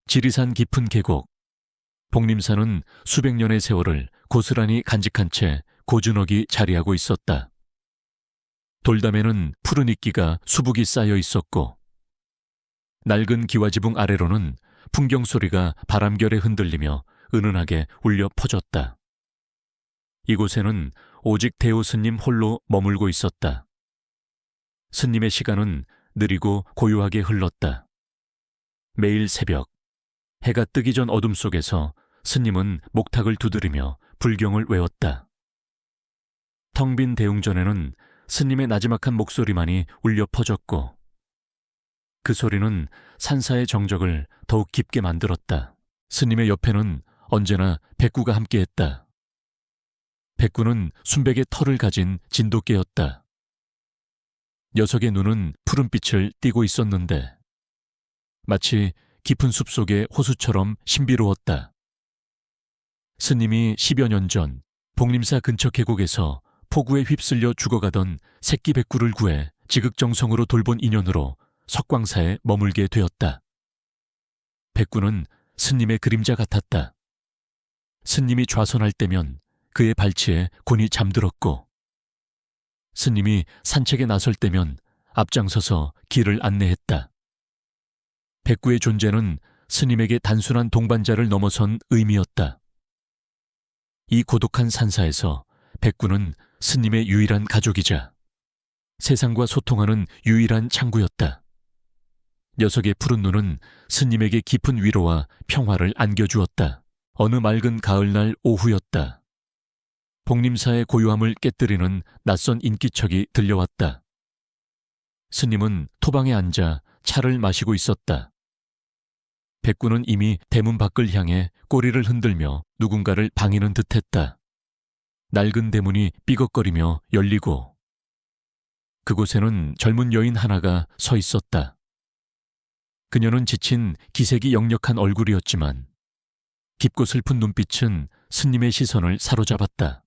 지리산 깊은 계곡. 복림산은 수백 년의 세월을 고스란히 간직한 채 고즈넉이 자리하고 있었다. 돌담에는 푸른 이끼가 수북이 쌓여 있었고, 낡은 기와지붕 아래로는 풍경 소리가 바람결에 흔들리며 은은하게 울려 퍼졌다. 이곳에는 오직 대호 스님 홀로 머물고 있었다. 스님의 시간은 느리고 고요하게 흘렀다. 매일 새벽, 해가 뜨기 전 어둠 속에서 스님은 목탁을 두드리며 불경을 외웠다. 텅 빈 대웅전에는 스님의 나지막한 목소리만이 울려 퍼졌고, 그 소리는 산사의 정적을 더욱 깊게 만들었다. 스님의 옆에는 언제나 백구가 함께했다. 백구는 순백의 털을 가진 진돗개였다. 녀석의 눈은 푸른빛을 띠고 있었는데 마치 깊은 숲속의 호수처럼 신비로웠다. 스님이 10여 년 전 복림사 근처 계곡에서 폭우에 휩쓸려 죽어가던 새끼 백구를 구해 지극정성으로 돌본 인연으로 석광사에 머물게 되었다. 백구는 스님의 그림자 같았다. 스님이 좌선할 때면 그의 발치에 곤히 잠들었고, 스님이 산책에 나설 때면 앞장서서 길을 안내했다. 백구의 존재는 스님에게 단순한 동반자를 넘어선 의미였다. 이 고독한 산사에서 백구는 스님의 유일한 가족이자 세상과 소통하는 유일한 창구였다. 녀석의 푸른 눈은 스님에게 깊은 위로와 평화를 안겨주었다. 어느 맑은 가을날 오후였다. 복림사의 고요함을 깨뜨리는 낯선 인기척이 들려왔다. 스님은 토방에 앉아 차를 마시고 있었다. 백구는 이미 대문 밖을 향해 꼬리를 흔들며 누군가를 방해는 듯했다. 낡은 대문이 삐걱거리며 열리고, 그곳에는 젊은 여인 하나가 서 있었다. 그녀는 지친 기색이 역력한 얼굴이었지만 깊고 슬픈 눈빛은 스님의 시선을 사로잡았다.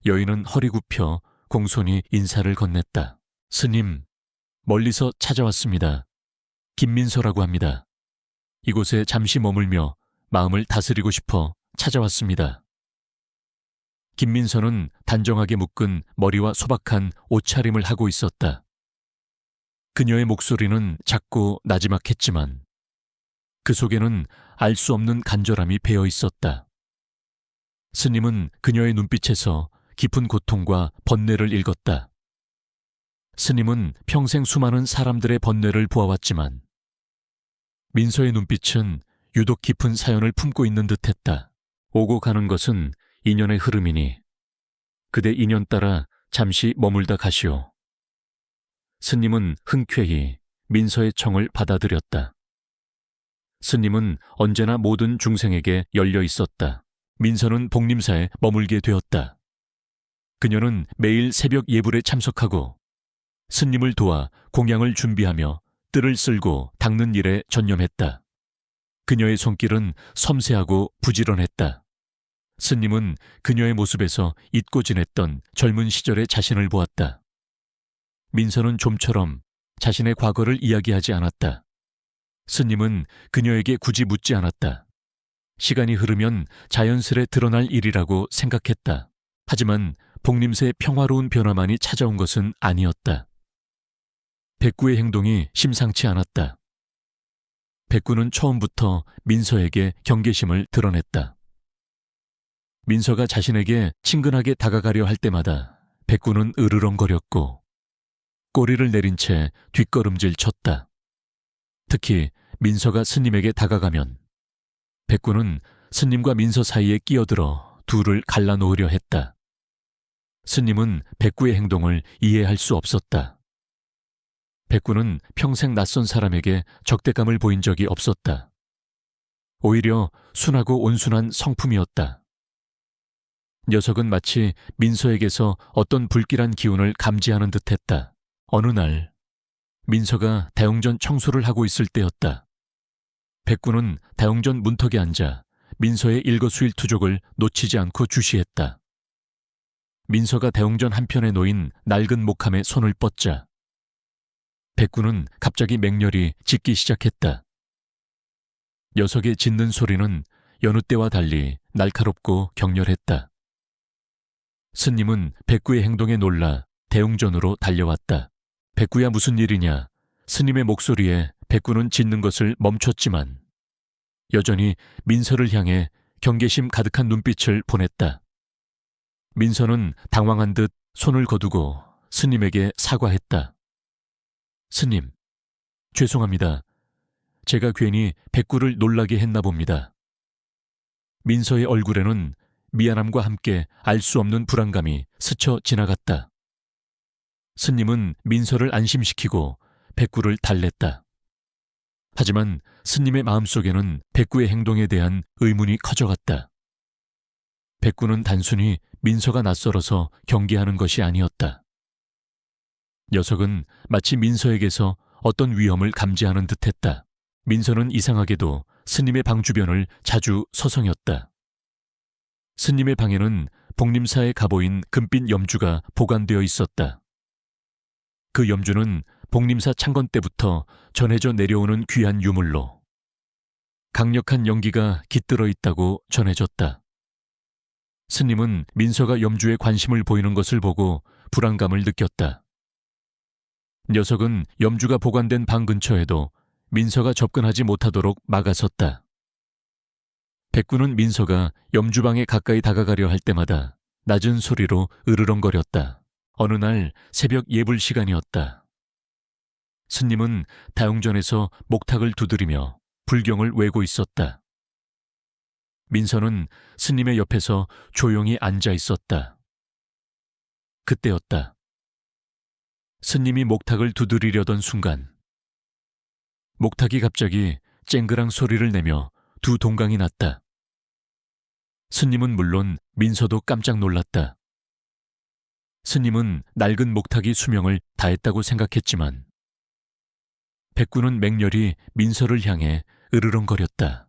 여인은 허리 굽혀 공손히 인사를 건넸다. 스님, 멀리서 찾아왔습니다. 김민서라고 합니다. 이곳에 잠시 머물며 마음을 다스리고 싶어 찾아왔습니다. 김민서는 단정하게 묶은 머리와 소박한 옷차림을 하고 있었다. 그녀의 목소리는 작고 나지막했지만 그 속에는 알 수 없는 간절함이 배어 있었다. 스님은 그녀의 눈빛에서 깊은 고통과 번뇌를 읽었다. 스님은 평생 수많은 사람들의 번뇌를 보아왔지만 민서의 눈빛은 유독 깊은 사연을 품고 있는 듯했다. 오고 가는 것은 인연의 흐름이니 그대 인연 따라 잠시 머물다 가시오. 스님은 흔쾌히 민서의 청을 받아들였다. 스님은 언제나 모든 중생에게 열려 있었다. 민서는 복림사에 머물게 되었다. 그녀는 매일 새벽 예불에 참석하고 스님을 도와 공양을 준비하며 뜰을 쓸고 닦는 일에 전념했다. 그녀의 손길은 섬세하고 부지런했다. 스님은 그녀의 모습에서 잊고 지냈던 젊은 시절의 자신을 보았다. 민서는 좀처럼 자신의 과거를 이야기하지 않았다. 스님은 그녀에게 굳이 묻지 않았다. 시간이 흐르면 자연스레 드러날 일이라고 생각했다. 하지만 복림사의 평화로운 변화만이 찾아온 것은 아니었다. 백구의 행동이 심상치 않았다. 백구는 처음부터 민서에게 경계심을 드러냈다. 민서가 자신에게 친근하게 다가가려 할 때마다 백구는 으르렁거렸고 꼬리를 내린 채 뒷걸음질 쳤다. 특히 민서가 스님에게 다가가면 백구는 스님과 민서 사이에 끼어들어 둘을 갈라놓으려 했다. 스님은 백구의 행동을 이해할 수 없었다. 백구는 평생 낯선 사람에게 적대감을 보인 적이 없었다. 오히려 순하고 온순한 성품이었다. 녀석은 마치 민서에게서 어떤 불길한 기운을 감지하는 듯했다. 어느 날 민서가 다용전 청소를 하고 있을 때였다. 백구는 다용전 문턱에 앉아 민서의 일거수일투족을 놓치지 않고 주시했다. 민서가 대웅전 한편에 놓인 낡은 목함에 손을 뻗자 백구는 갑자기 맹렬히 짖기 시작했다. 녀석의 짖는 소리는 여느 때와 달리 날카롭고 격렬했다. 스님은 백구의 행동에 놀라 대웅전으로 달려왔다. 백구야, 무슨 일이냐? 스님의 목소리에 백구는 짖는 것을 멈췄지만 여전히 민서를 향해 경계심 가득한 눈빛을 보냈다. 민서는 당황한 듯 손을 거두고 스님에게 사과했다. 스님, 죄송합니다. 제가 괜히 백구를 놀라게 했나 봅니다. 민서의 얼굴에는 미안함과 함께 알 수 없는 불안감이 스쳐 지나갔다. 스님은 민서를 안심시키고 백구를 달랬다. 하지만 스님의 마음속에는 백구의 행동에 대한 의문이 커져갔다. 백구는 단순히 민서가 낯설어서 경계하는 것이 아니었다. 녀석은 마치 민서에게서 어떤 위험을 감지하는 듯했다. 민서는 이상하게도 스님의 방 주변을 자주 서성였다. 스님의 방에는 복림사의 가보인 금빛 염주가 보관되어 있었다. 그 염주는 복림사 창건 때부터 전해져 내려오는 귀한 유물로 강력한 연기가 깃들어 있다고 전해졌다. 스님은 민서가 염주에 관심을 보이는 것을 보고 불안감을 느꼈다. 녀석은 염주가 보관된 방 근처에도 민서가 접근하지 못하도록 막아섰다. 백구는 민서가 염주방에 가까이 다가가려 할 때마다 낮은 소리로 으르렁거렸다. 어느 날 새벽 예불 시간이었다. 스님은 다용전에서 목탁을 두드리며 불경을 외고 있었다. 민서는 스님의 옆에서 조용히 앉아 있었다. 그때였다. 스님이 목탁을 두드리려던 순간 목탁이 갑자기 쨍그랑 소리를 내며 두 동강이 났다. 스님은 물론 민서도 깜짝 놀랐다. 스님은 낡은 목탁이 수명을 다했다고 생각했지만 백구는 맹렬히 민서를 향해 으르렁거렸다.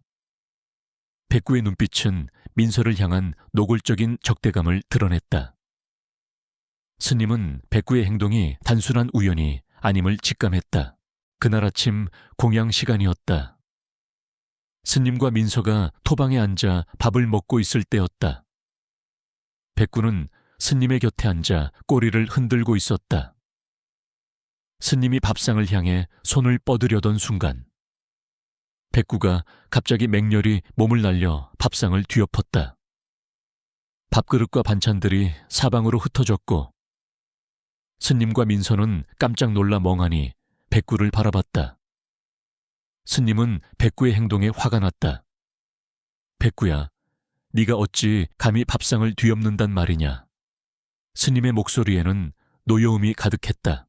백구의 눈빛은 민서를 향한 노골적인 적대감을 드러냈다. 스님은 백구의 행동이 단순한 우연이 아님을 직감했다. 그날 아침 공양 시간이었다. 스님과 민서가 토방에 앉아 밥을 먹고 있을 때였다. 백구는 스님의 곁에 앉아 꼬리를 흔들고 있었다. 스님이 밥상을 향해 손을 뻗으려던 순간 백구가 갑자기 맹렬히 몸을 날려 밥상을 뒤엎었다. 밥그릇과 반찬들이 사방으로 흩어졌고 스님과 민서는 깜짝 놀라 멍하니 백구를 바라봤다. 스님은 백구의 행동에 화가 났다. 백구야, 네가 어찌 감히 밥상을 뒤엎는단 말이냐. 스님의 목소리에는 노여움이 가득했다.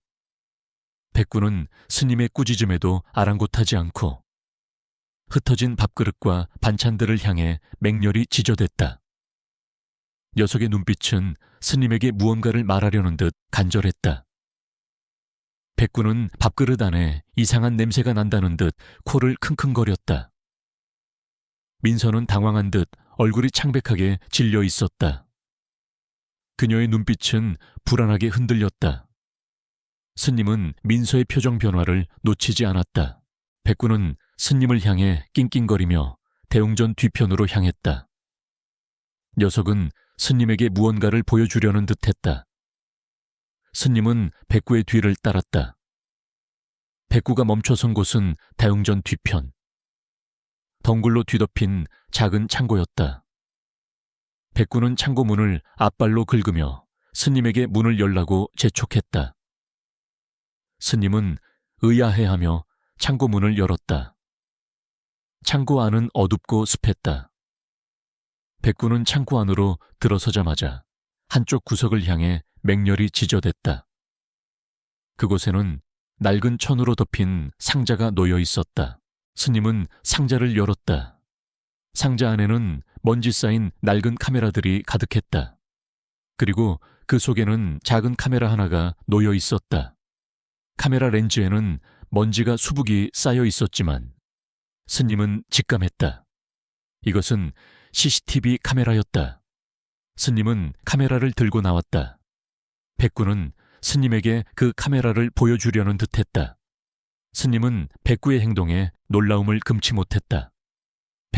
백구는 스님의 꾸짖음에도 아랑곳하지 않고 흩어진 밥그릇과 반찬들을 향해 맹렬히 지저댔다. 녀석의 눈빛은 스님에게 무언가를 말하려는 듯 간절했다. 백구는 밥그릇 안에 이상한 냄새가 난다는 듯 코를 킁킁거렸다. 민서는 당황한 듯 얼굴이 창백하게 질려 있었다. 그녀의 눈빛은 불안하게 흔들렸다. 스님은 민서의 표정 변화를 놓치지 않았다. 백구는 스님을 향해 낑낑거리며 대웅전 뒤편으로 향했다. 녀석은 스님에게 무언가를 보여주려는 듯했다. 스님은 백구의 뒤를 따랐다. 백구가 멈춰선 곳은 대웅전 뒤편. 덩굴로 뒤덮인 작은 창고였다. 백구는 창고 문을 앞발로 긁으며 스님에게 문을 열라고 재촉했다. 스님은 의아해하며 창고 문을 열었다. 창고 안은 어둡고 습했다. 백구는 창고 안으로 들어서자마자 한쪽 구석을 향해 맹렬히 지저댔다. 그곳에는 낡은 천으로 덮인 상자가 놓여 있었다. 스님은 상자를 열었다. 상자 안에는 먼지 쌓인 낡은 카메라들이 가득했다. 그리고 그 속에는 작은 카메라 하나가 놓여 있었다. 카메라 렌즈에는 먼지가 수북이 쌓여 있었지만 스님은 직감했다. 이것은 CCTV 카메라였다. 스님은 카메라를 들고 나왔다. 백구는 스님에게 그 카메라를 보여주려는 듯했다. 스님은 백구의 행동에 놀라움을 금치 못했다.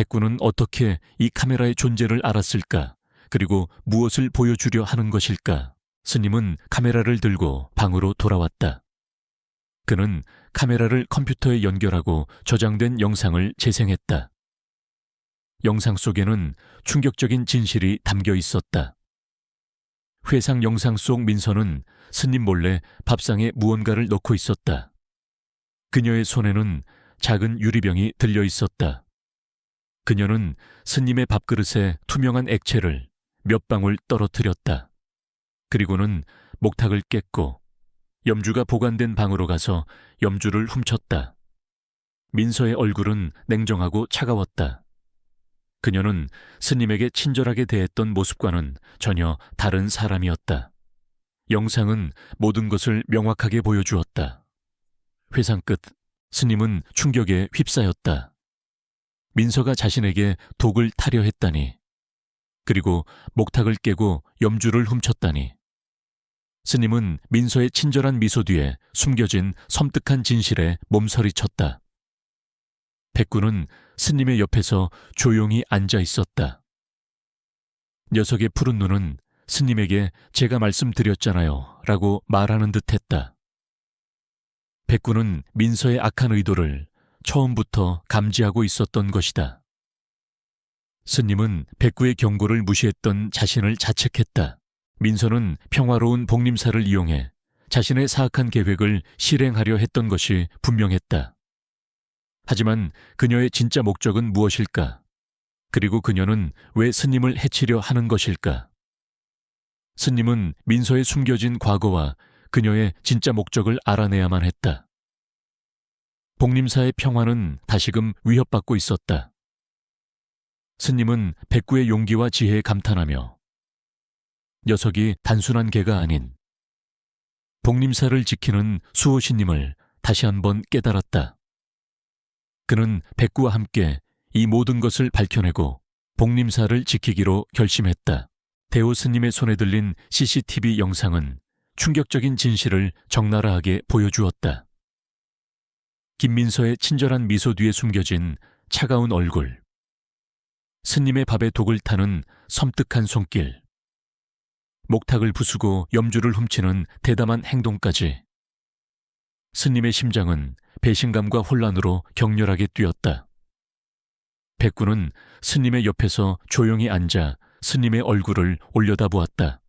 백구는 어떻게 이 카메라의 존재를 알았을까? 그리고 무엇을 보여주려 하는 것일까? 스님은 카메라를 들고 방으로 돌아왔다. 그는 카메라를 컴퓨터에 연결하고 저장된 영상을 재생했다. 영상 속에는 충격적인 진실이 담겨 있었다. 회상 영상 속 민서는 스님 몰래 밥상에 무언가를 넣고 있었다. 그녀의 손에는 작은 유리병이 들려 있었다. 그녀는 스님의 밥그릇에 투명한 액체를 몇 방울 떨어뜨렸다. 그리고는 목탁을 깼고 염주가 보관된 방으로 가서 염주를 훔쳤다. 민서의 얼굴은 냉정하고 차가웠다. 그녀는 스님에게 친절하게 대했던 모습과는 전혀 다른 사람이었다. 영상은 모든 것을 명확하게 보여주었다. 회상 끝, 스님은 충격에 휩싸였다. 민서가 자신에게 독을 타려 했다니, 그리고 목탁을 깨고 염주를 훔쳤다니. 스님은 민서의 친절한 미소 뒤에 숨겨진 섬뜩한 진실에 몸서리쳤다. 백구는 스님의 옆에서 조용히 앉아 있었다. 녀석의 푸른 눈은 스님에게 제가 말씀드렸잖아요 라고 말하는 듯했다. 백구는 민서의 악한 의도를 처음부터 감지하고 있었던 것이다. 스님은 백구의 경고를 무시했던 자신을 자책했다. 민서는 평화로운 복림사를 이용해 자신의 사악한 계획을 실행하려 했던 것이 분명했다. 하지만 그녀의 진짜 목적은 무엇일까? 그리고 그녀는 왜 스님을 해치려 하는 것일까? 스님은 민서의 숨겨진 과거와 그녀의 진짜 목적을 알아내야만 했다. 복림사의 평화는 다시금 위협받고 있었다. 스님은 백구의 용기와 지혜에 감탄하며 녀석이 단순한 개가 아닌 복림사를 지키는 수호신님을 다시 한번 깨달았다. 그는 백구와 함께 이 모든 것을 밝혀내고 복림사를 지키기로 결심했다. 대호 스님의 손에 들린 CCTV 영상은 충격적인 진실을 적나라하게 보여주었다. 김민서의 친절한 미소 뒤에 숨겨진 차가운 얼굴, 스님의 밥에 독을 타는 섬뜩한 손길, 목탁을 부수고 염주를 훔치는 대담한 행동까지. 스님의 심장은 배신감과 혼란으로 격렬하게 뛰었다. 백구는 스님의 옆에서 조용히 앉아 스님의 얼굴을 올려다보았다.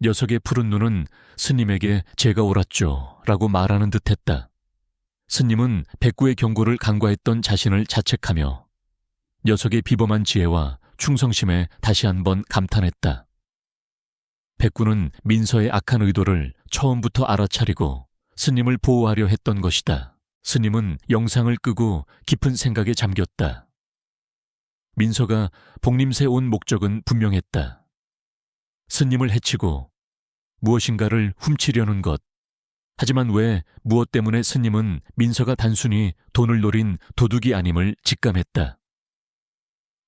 녀석의 푸른 눈은 스님에게 제가 옳았죠 라고 말하는 듯했다. 스님은 백구의 경고를 간과했던 자신을 자책하며 녀석의 비범한 지혜와 충성심에 다시 한번 감탄했다. 백구는 민서의 악한 의도를 처음부터 알아차리고 스님을 보호하려 했던 것이다. 스님은 영상을 끄고 깊은 생각에 잠겼다. 민서가 복림사에 온 목적은 분명했다. 스님을 해치고 무엇인가를 훔치려는 것. 하지만 왜, 무엇 때문에 스님은 민서가 단순히 돈을 노린 도둑이 아님을 직감했다.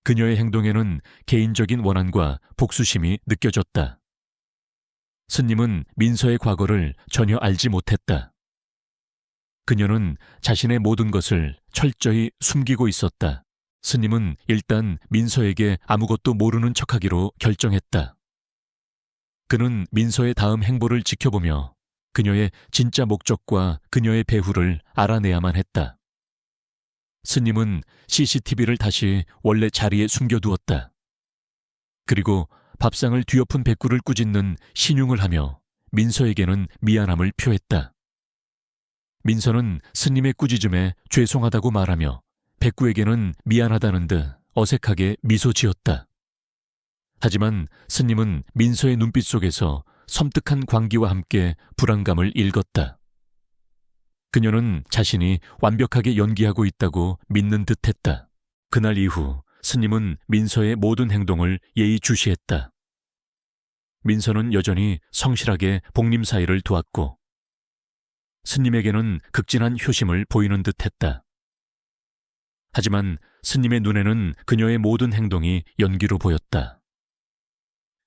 그녀의 행동에는 개인적인 원한과 복수심이 느껴졌다. 스님은 민서의 과거를 전혀 알지 못했다. 그녀는 자신의 모든 것을 철저히 숨기고 있었다. 스님은 일단 민서에게 아무것도 모르는 척하기로 결정했다. 그는 민서의 다음 행보를 지켜보며 그녀의 진짜 목적과 그녀의 배후를 알아내야만 했다. 스님은 CCTV를 다시 원래 자리에 숨겨두었다. 그리고 밥상을 뒤엎은 백구를 꾸짖는 신용을 하며 민서에게는 미안함을 표했다. 민서는 스님의 꾸짖음에 죄송하다고 말하며 백구에게는 미안하다는 듯 어색하게 미소 지었다. 하지만 스님은 민서의 눈빛 속에서 섬뜩한 광기와 함께 불안감을 읽었다. 그녀는 자신이 완벽하게 연기하고 있다고 믿는 듯했다. 그날 이후 스님은 민서의 모든 행동을 예의주시했다. 민서는 여전히 성실하게 복림사일을 도왔고 스님에게는 극진한 효심을 보이는 듯했다. 하지만 스님의 눈에는 그녀의 모든 행동이 연기로 보였다.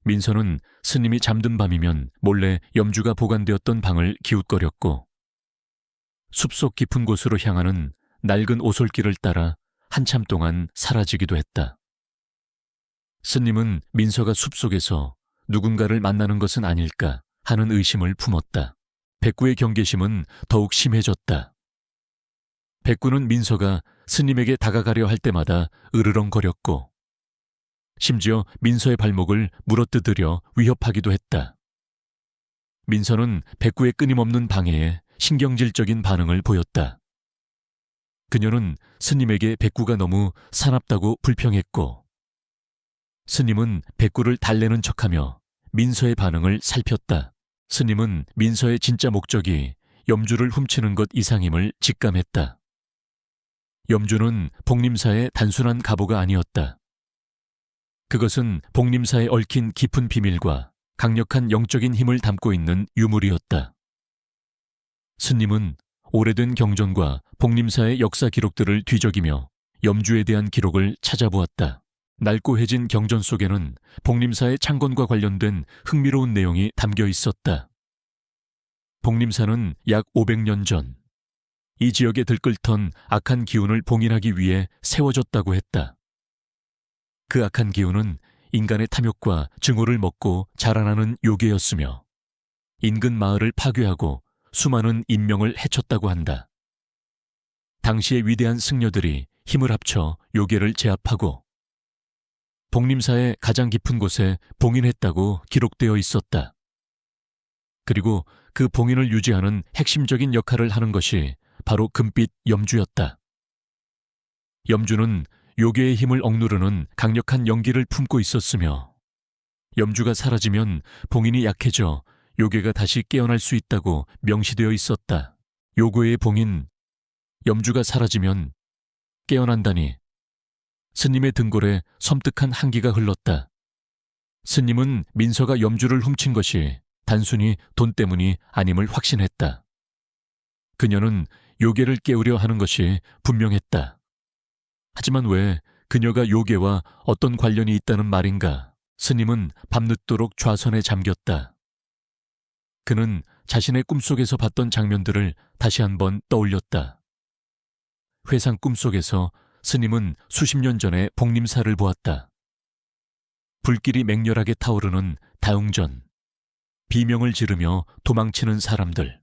민서는 스님이 잠든 밤이면 몰래 염주가 보관되었던 방을 기웃거렸고 숲속 깊은 곳으로 향하는 낡은 오솔길을 따라 한참 동안 사라지기도 했다. 스님은 민서가 숲속에서 누군가를 만나는 것은 아닐까 하는 의심을 품었다. 백구의 경계심은 더욱 심해졌다. 백구는 민서가 스님에게 다가가려 할 때마다 으르렁거렸고 심지어 민서의 발목을 물어뜯으려 위협하기도 했다. 민서는 백구의 끊임없는 방해에 신경질적인 반응을 보였다. 그녀는 스님에게 백구가 너무 사납다고 불평했고 스님은 백구를 달래는 척하며 민서의 반응을 살폈다. 스님은 민서의 진짜 목적이 염주를 훔치는 것 이상임을 직감했다. 염주는 복림사의 단순한 갑오가 아니었다. 그것은 복림사에 얽힌 깊은 비밀과 강력한 영적인 힘을 담고 있는 유물이었다. 스님은 오래된 경전과 복림사의 역사 기록들을 뒤적이며 염주에 대한 기록을 찾아보았다. 낡고해진 경전 속에는 복림사의 창건과 관련된 흥미로운 내용이 담겨 있었다. 복림사는 약 500년 전 이 지역에 들끓던 악한 기운을 봉인하기 위해 세워졌다고 했다. 그 악한 기운은 인간의 탐욕과 증오를 먹고 자라나는 요괴였으며 인근 마을을 파괴하고 수많은 인명을 해쳤다고 한다. 당시의 위대한 승려들이 힘을 합쳐 요괴를 제압하고 복림사의 가장 깊은 곳에 봉인했다고 기록되어 있었다. 그리고 그 봉인을 유지하는 핵심적인 역할을 하는 것이 바로 금빛 염주였다. 염주는 요괴의 힘을 억누르는 강력한 연기를 품고 있었으며 염주가 사라지면 봉인이 약해져 요괴가 다시 깨어날 수 있다고 명시되어 있었다. 요괴의 봉인, 염주가 사라지면 깨어난다니. 스님의 등골에 섬뜩한 한기가 흘렀다. 스님은 민서가 염주를 훔친 것이 단순히 돈 때문이 아님을 확신했다. 그녀는 요괴를 깨우려 하는 것이 분명했다. 하지만 왜 그녀가 요괴와 어떤 관련이 있다는 말인가? 스님은 밤늦도록 좌선에 잠겼다. 그는 자신의 꿈속에서 봤던 장면들을 다시 한번 떠올렸다. 회상 꿈속에서 스님은 수십 년 전에 복림사를 보았다. 불길이 맹렬하게 타오르는 다웅전, 비명을 지르며 도망치는 사람들.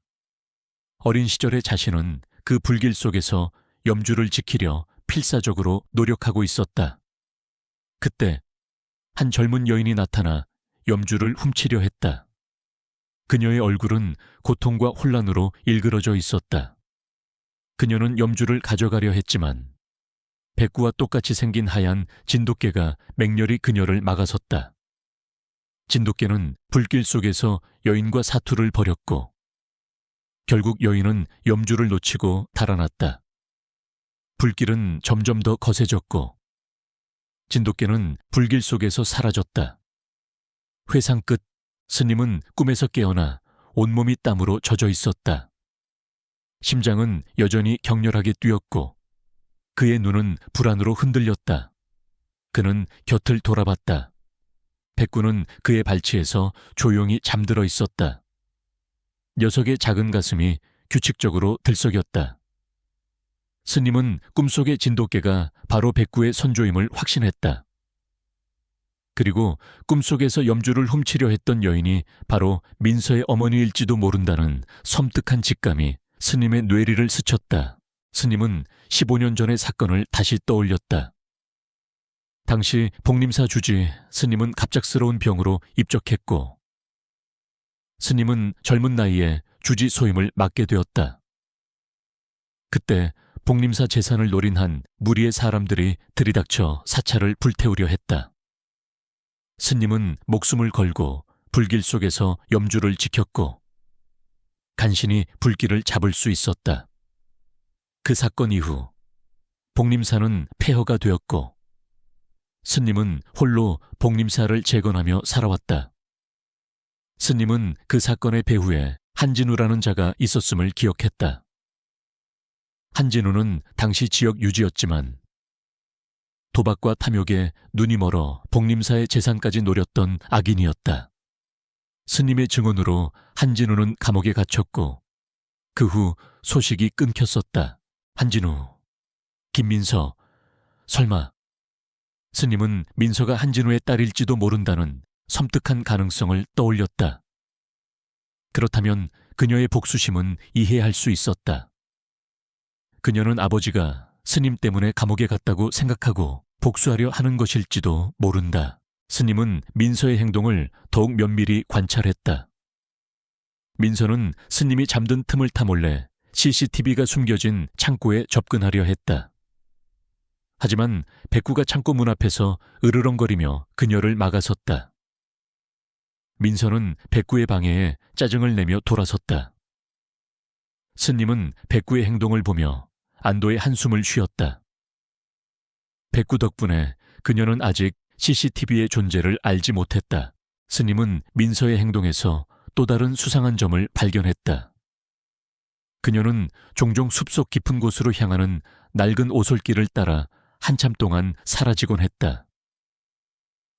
어린 시절의 자신은 그 불길 속에서 염주를 지키려 필사적으로 노력하고 있었다. 그때 한 젊은 여인이 나타나 염주를 훔치려 했다. 그녀의 얼굴은 고통과 혼란으로 일그러져 있었다. 그녀는 염주를 가져가려 했지만 백구와 똑같이 생긴 하얀 진돗개가 맹렬히 그녀를 막아섰다. 진돗개는 불길 속에서 여인과 사투를 벌였고 결국 여인은 염주를 놓치고 달아났다. 불길은 점점 더 거세졌고 진돗개는 불길 속에서 사라졌다. 회상 끝 스님은 꿈에서 깨어나 온몸이 땀으로 젖어 있었다. 심장은 여전히 격렬하게 뛰었고 그의 눈은 불안으로 흔들렸다. 그는 곁을 돌아봤다. 백구는 그의 발치에서 조용히 잠들어 있었다. 녀석의 작은 가슴이 규칙적으로 들썩였다. 스님은 꿈속의 진돗개가 바로 백구의 선조임을 확신했다. 그리고 꿈속에서 염주를 훔치려 했던 여인이 바로 민서의 어머니일지도 모른다는 섬뜩한 직감이 스님의 뇌리를 스쳤다. 스님은 15년 전의 사건을 다시 떠올렸다. 당시 복림사 주지 스님은 갑작스러운 병으로 입적했고 스님은 젊은 나이에 주지 소임을 맡게 되었다. 그때 복림사 재산을 노린 한 무리의 사람들이 들이닥쳐 사찰을 불태우려 했다. 스님은 목숨을 걸고 불길 속에서 염주를 지켰고 간신히 불길을 잡을 수 있었다. 그 사건 이후 복림사는 폐허가 되었고 스님은 홀로 복림사를 재건하며 살아왔다. 스님은 그 사건의 배후에 한진우라는 자가 있었음을 기억했다. 한진우는 당시 지역 유지였지만 도박과 탐욕에 눈이 멀어 복림사의 재산까지 노렸던 악인이었다. 스님의 증언으로 한진우는 감옥에 갇혔고 그 후 소식이 끊겼었다. 한진우, 김민서, 설마 스님은 민서가 한진우의 딸일지도 모른다는 섬뜩한 가능성을 떠올렸다. 그렇다면 그녀의 복수심은 이해할 수 있었다. 그녀는 아버지가 스님 때문에 감옥에 갔다고 생각하고 복수하려 하는 것일지도 모른다. 스님은 민서의 행동을 더욱 면밀히 관찰했다. 민서는 스님이 잠든 틈을 타 몰래 CCTV가 숨겨진 창고에 접근하려 했다. 하지만 백구가 창고 문 앞에서 으르렁거리며 그녀를 막아섰다. 민서는 백구의 방해에 짜증을 내며 돌아섰다. 스님은 백구의 행동을 보며 안도의 한숨을 쉬었다. 백구 덕분에 그녀는 아직 CCTV의 존재를 알지 못했다. 스님은 민서의 행동에서 또 다른 수상한 점을 발견했다. 그녀는 종종 숲속 깊은 곳으로 향하는 낡은 오솔길을 따라 한참 동안 사라지곤 했다.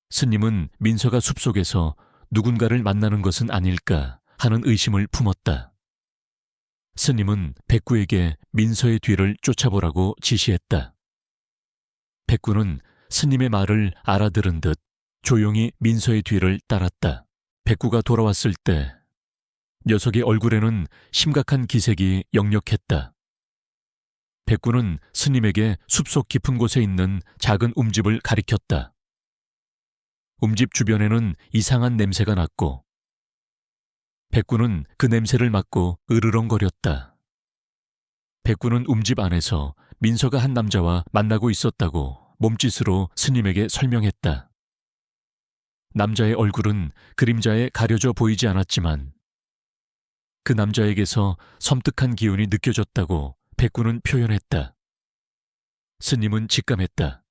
스님은 민서가 숲속에서 누군가를 만나는 것은 아닐까 하는 의심을 품었다. 스님은 백구에게 민서의 뒤를 쫓아보라고 지시했다. 백구는 스님의 말을 알아들은 듯 조용히 민서의 뒤를 따랐다. 백구가 돌아왔을 때 녀석의 얼굴에는 심각한 기색이 역력했다. 백구는 스님에게 숲속 깊은 곳에 있는 작은 움집을 가리켰다. 움집 주변에는 이상한 냄새가 났고 백구는 그 냄새를 맡고 으르렁거렸다. 백구는 움집 안에서 민서가 한 남자와 만나고 있었다고 몸짓으로 스님에게 설명했다. 남자의 얼굴은 그림자에 가려져 보이지 않았지만 그 남자에게서 섬뜩한 기운이 느껴졌다고 백구는 표현했다. 스님은 직감했다.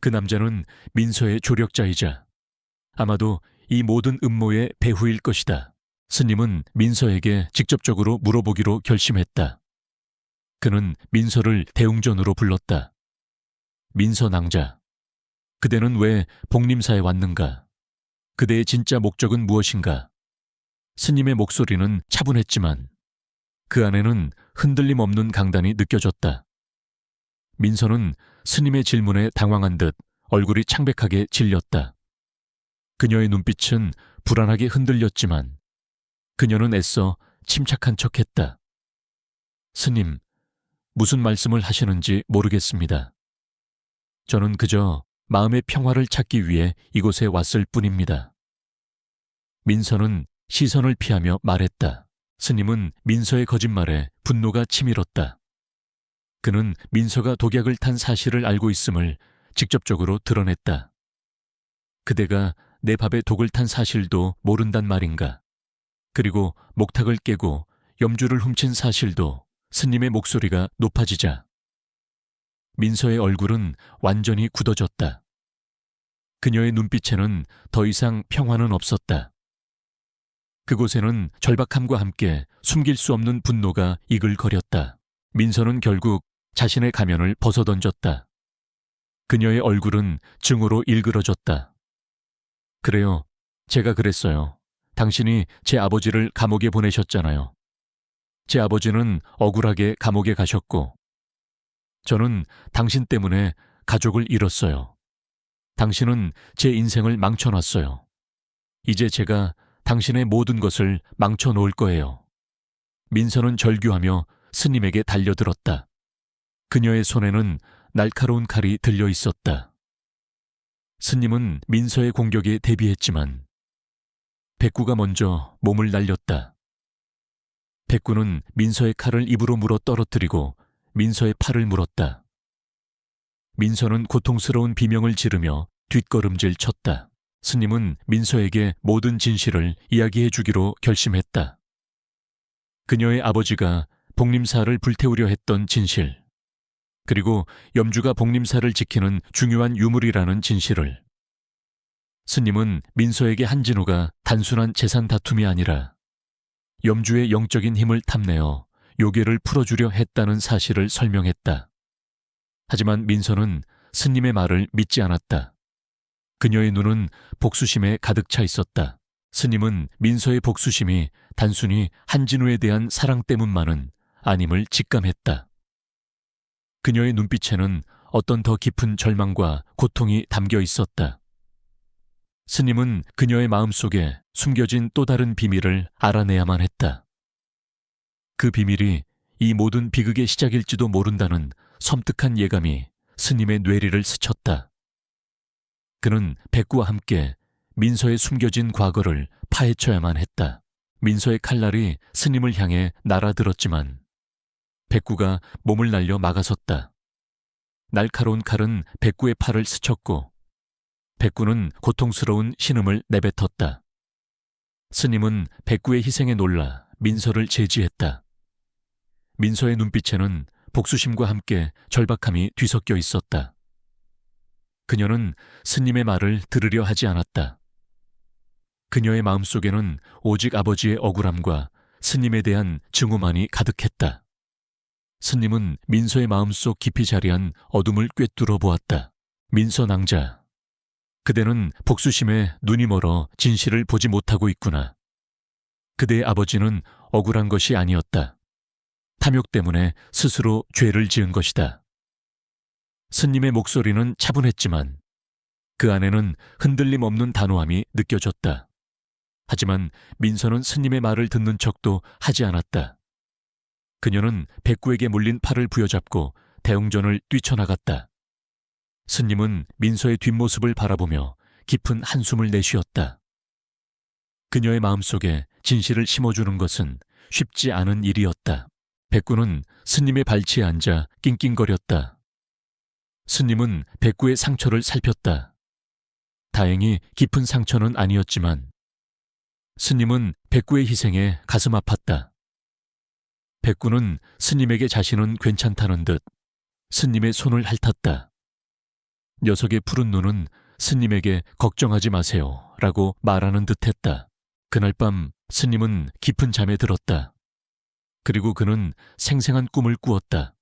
그 남자는 민서의 조력자이자 아마도 이 모든 음모의 배후일 것이다. 스님은 민서에게 직접적으로 물어보기로 결심했다. 그는 민서를 대웅전으로 불렀다. 민서 낭자, 그대는 왜 복림사에 왔는가? 그대의 진짜 목적은 무엇인가? 스님의 목소리는 차분했지만 그 안에는 흔들림 없는 강단이 느껴졌다. 민서는 스님의 질문에 당황한 듯 얼굴이 창백하게 질렸다. 그녀의 눈빛은 불안하게 흔들렸지만 그녀는 애써 침착한 척했다. 스님, 무슨 말씀을 하시는지 모르겠습니다. 저는 그저 마음의 평화를 찾기 위해 이곳에 왔을 뿐입니다. 민서는 시선을 피하며 말했다. 스님은 민서의 거짓말에 분노가 치밀었다. 그는 민서가 독약을 탄 사실을 알고 있음을 직접적으로 드러냈다. 그대가 내 밥에 독을 탄 사실도 모른단 말인가? 그리고 목탁을 깨고 염주를 훔친 사실도. 스님의 목소리가 높아지자 민서의 얼굴은 완전히 굳어졌다. 그녀의 눈빛에는 더 이상 평화는 없었다. 그곳에는 절박함과 함께 숨길 수 없는 분노가 이글거렸다. 민서는 결국 자신의 가면을 벗어던졌다. 그녀의 얼굴은 증오로 일그러졌다. 그래요, 제가 그랬어요. 당신이 제 아버지를 감옥에 보내셨잖아요. 제 아버지는 억울하게 감옥에 가셨고 저는 당신 때문에 가족을 잃었어요. 당신은 제 인생을 망쳐놨어요. 이제 제가 당신의 모든 것을 망쳐놓을 거예요. 민서는 절규하며 스님에게 달려들었다. 그녀의 손에는 날카로운 칼이 들려 있었다. 스님은 민서의 공격에 대비했지만 백구가 먼저 몸을 날렸다. 백구는 민서의 칼을 입으로 물어 떨어뜨리고 민서의 팔을 물었다. 민서는 고통스러운 비명을 지르며 뒷걸음질 쳤다. 스님은 민서에게 모든 진실을 이야기해 주기로 결심했다. 그녀의 아버지가 복림사를 불태우려 했던 진실, 그리고 염주가 복림사를 지키는 중요한 유물이라는 진실을. 스님은 민서에게 한진우가 단순한 재산 다툼이 아니라 염주의 영적인 힘을 탐내어 요괴를 풀어주려 했다는 사실을 설명했다. 하지만 민서는 스님의 말을 믿지 않았다. 그녀의 눈은 복수심에 가득 차 있었다. 스님은 민서의 복수심이 단순히 한진우에 대한 사랑 때문만은 아님을 직감했다. 그녀의 눈빛에는 어떤 더 깊은 절망과 고통이 담겨 있었다. 스님은 그녀의 마음속에 숨겨진 또 다른 비밀을 알아내야만 했다. 그 비밀이 이 모든 비극의 시작일지도 모른다는 섬뜩한 예감이 스님의 뇌리를 스쳤다. 그는 백구와 함께 민서의 숨겨진 과거를 파헤쳐야만 했다. 민서의 칼날이 스님을 향해 날아들었지만 백구가 몸을 날려 막아섰다. 날카로운 칼은 백구의 팔을 스쳤고 백구는 고통스러운 신음을 내뱉었다. 스님은 백구의 희생에 놀라 민서를 제지했다. 민서의 눈빛에는 복수심과 함께 절박함이 뒤섞여 있었다. 그녀는 스님의 말을 들으려 하지 않았다. 그녀의 마음속에는 오직 아버지의 억울함과 스님에 대한 증오만이 가득했다. 스님은 민서의 마음속 깊이 자리한 어둠을 꿰뚫어 보았다. 민서 낭자, 그대는 복수심에 눈이 멀어 진실을 보지 못하고 있구나. 그대의 아버지는 억울한 것이 아니었다. 탐욕 때문에 스스로 죄를 지은 것이다. 스님의 목소리는 차분했지만 그 안에는 흔들림 없는 단호함이 느껴졌다. 하지만 민서는 스님의 말을 듣는 척도 하지 않았다. 그녀는 백구에게 물린 팔을 부여잡고 대웅전을 뛰쳐나갔다. 스님은 민서의 뒷모습을 바라보며 깊은 한숨을 내쉬었다. 그녀의 마음속에 진실을 심어주는 것은 쉽지 않은 일이었다. 백구는 스님의 발치에 앉아 낑낑거렸다. 스님은 백구의 상처를 살폈다. 다행히 깊은 상처는 아니었지만 스님은 백구의 희생에 가슴 아팠다. 백구는 스님에게 자신은 괜찮다는 듯 스님의 손을 핥았다. 녀석의 푸른 눈은 스님에게 걱정하지 마세요 라고 말하는 듯했다. 그날 밤 스님은 깊은 잠에 들었다. 그리고 그는 생생한 꿈을 꾸었다.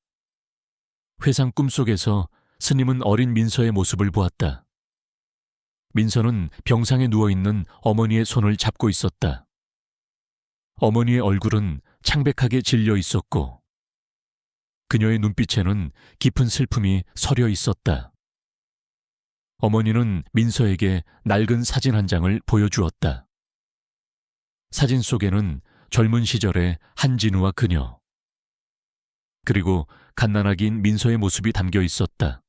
회상 꿈속에서 스님은 어린 민서의 모습을 보았다. 민서는 병상에 누워있는 어머니의 손을 잡고 있었다. 어머니의 얼굴은 창백하게 질려 있었고 그녀의 눈빛에는 깊은 슬픔이 서려 있었다. 어머니는 민서에게 낡은 사진 한 장을 보여주었다. 사진 속에는 젊은 시절의 한진우와 그녀, 그리고 갓난아기인 민서의 모습이 담겨 있었다.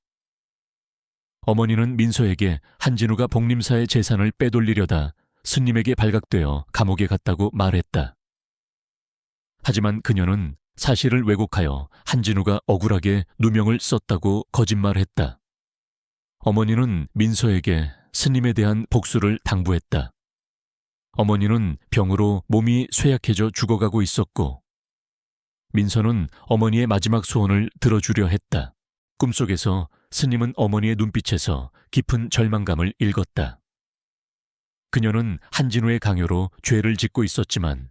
어머니는 민서에게 한진우가 복림사의 재산을 빼돌리려다 스님에게 발각되어 감옥에 갔다고 말했다. 하지만 그녀는 사실을 왜곡하여 한진우가 억울하게 누명을 썼다고 거짓말했다. 어머니는 민서에게 스님에 대한 복수를 당부했다. 어머니는 병으로 몸이 쇠약해져 죽어가고 있었고 민서는 어머니의 마지막 소원을 들어주려 했다. 꿈속에서 스님은 어머니의 눈빛에서 깊은 절망감을 읽었다. 그녀는 한진우의 강요로 죄를 짓고 있었지만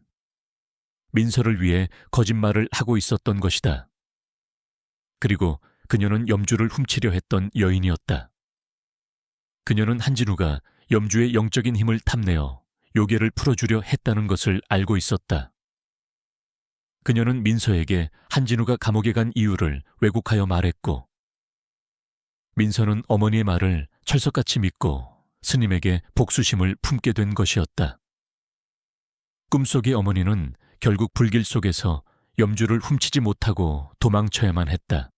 민서를 위해 거짓말을 하고 있었던 것이다. 그리고 그녀는 염주를 훔치려 했던 여인이었다. 그녀는 한진우가 염주의 영적인 힘을 탐내어 요괴를 풀어주려 했다는 것을 알고 있었다. 그녀는 민서에게 한진우가 감옥에 간 이유를 왜곡하여 말했고 민서는 어머니의 말을 철석같이 믿고 스님에게 복수심을 품게 된 것이었다. 꿈속의 어머니는 결국 불길 속에서 염주를 훔치지 못하고 도망쳐야만 했다.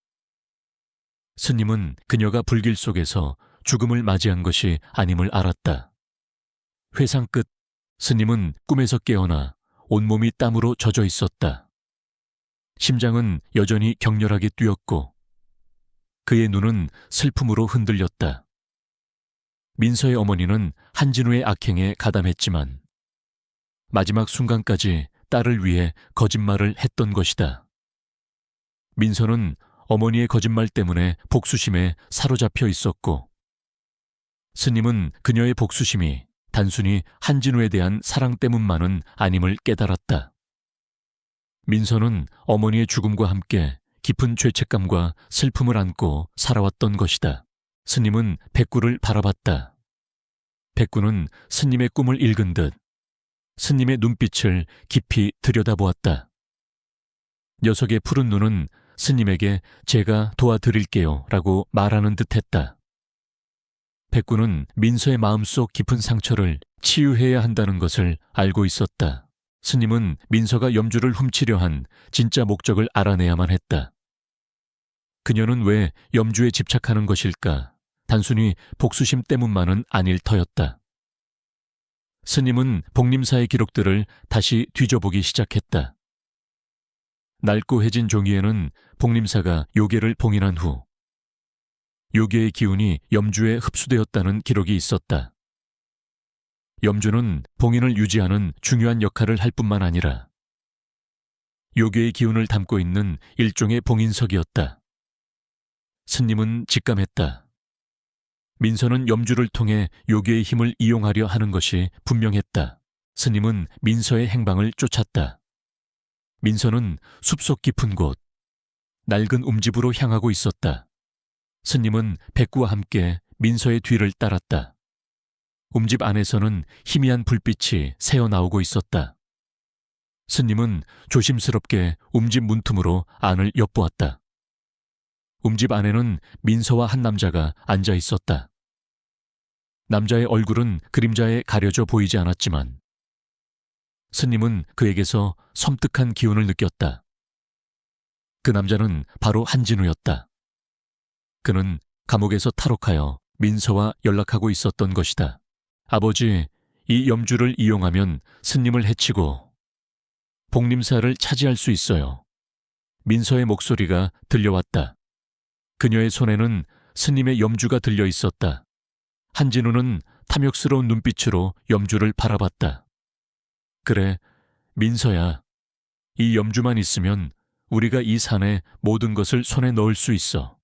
스님은 그녀가 불길 속에서 죽음을 맞이한 것이 아님을 알았다. 회상 끝 스님은 꿈에서 깨어나 온몸이 땀으로 젖어 있었다. 심장은 여전히 격렬하게 뛰었고 그의 눈은 슬픔으로 흔들렸다. 민서의 어머니는 한진우의 악행에 가담했지만 마지막 순간까지 딸을 위해 거짓말을 했던 것이다. 민서는 어머니의 거짓말 때문에 복수심에 사로잡혀 있었고 스님은 그녀의 복수심이 단순히 한진우에 대한 사랑 때문만은 아님을 깨달았다. 민서는 어머니의 죽음과 함께 깊은 죄책감과 슬픔을 안고 살아왔던 것이다. 스님은 백구를 바라봤다. 백구는 스님의 꿈을 읽은 듯 스님의 눈빛을 깊이 들여다보았다. 녀석의 푸른 눈은 스님에게 제가 도와드릴게요 라고 말하는 듯했다. 백구는 민서의 마음속 깊은 상처를 치유해야 한다는 것을 알고 있었다. 스님은 민서가 염주를 훔치려 한 진짜 목적을 알아내야만 했다. 그녀는 왜 염주에 집착하는 것일까? 단순히 복수심 때문만은 아닐 터였다. 스님은 복림사의 기록들을 다시 뒤져보기 시작했다. 낡고 해진 종이에는 복림사가 요괴를 봉인한 후 요괴의 기운이 염주에 흡수되었다는 기록이 있었다. 염주는 봉인을 유지하는 중요한 역할을 할 뿐만 아니라 요괴의 기운을 담고 있는 일종의 봉인석이었다. 스님은 직감했다. 민서는 염주를 통해 요괴의 힘을 이용하려 하는 것이 분명했다. 스님은 민서의 행방을 쫓았다. 민서는 숲속 깊은 곳, 낡은 움집으로 향하고 있었다. 스님은 백구와 함께 민서의 뒤를 따랐다. 움집 안에서는 희미한 불빛이 새어나오고 있었다. 스님은 조심스럽게 움집 문틈으로 안을 엿보았다. 움집 안에는 민서와 한 남자가 앉아 있었다. 남자의 얼굴은 그림자에 가려져 보이지 않았지만 스님은 그에게서 섬뜩한 기운을 느꼈다. 그 남자는 바로 한진우였다. 그는 감옥에서 탈옥하여 민서와 연락하고 있었던 것이다. 아버지, 이 염주를 이용하면 스님을 해치고 복림사를 차지할 수 있어요. 민서의 목소리가 들려왔다. 그녀의 손에는 스님의 염주가 들려 있었다. 한진우는 탐욕스러운 눈빛으로 염주를 바라봤다. 그래, 민서야. 이 염주만 있으면 우리가 이 산에 모든 것을 손에 넣을 수 있어.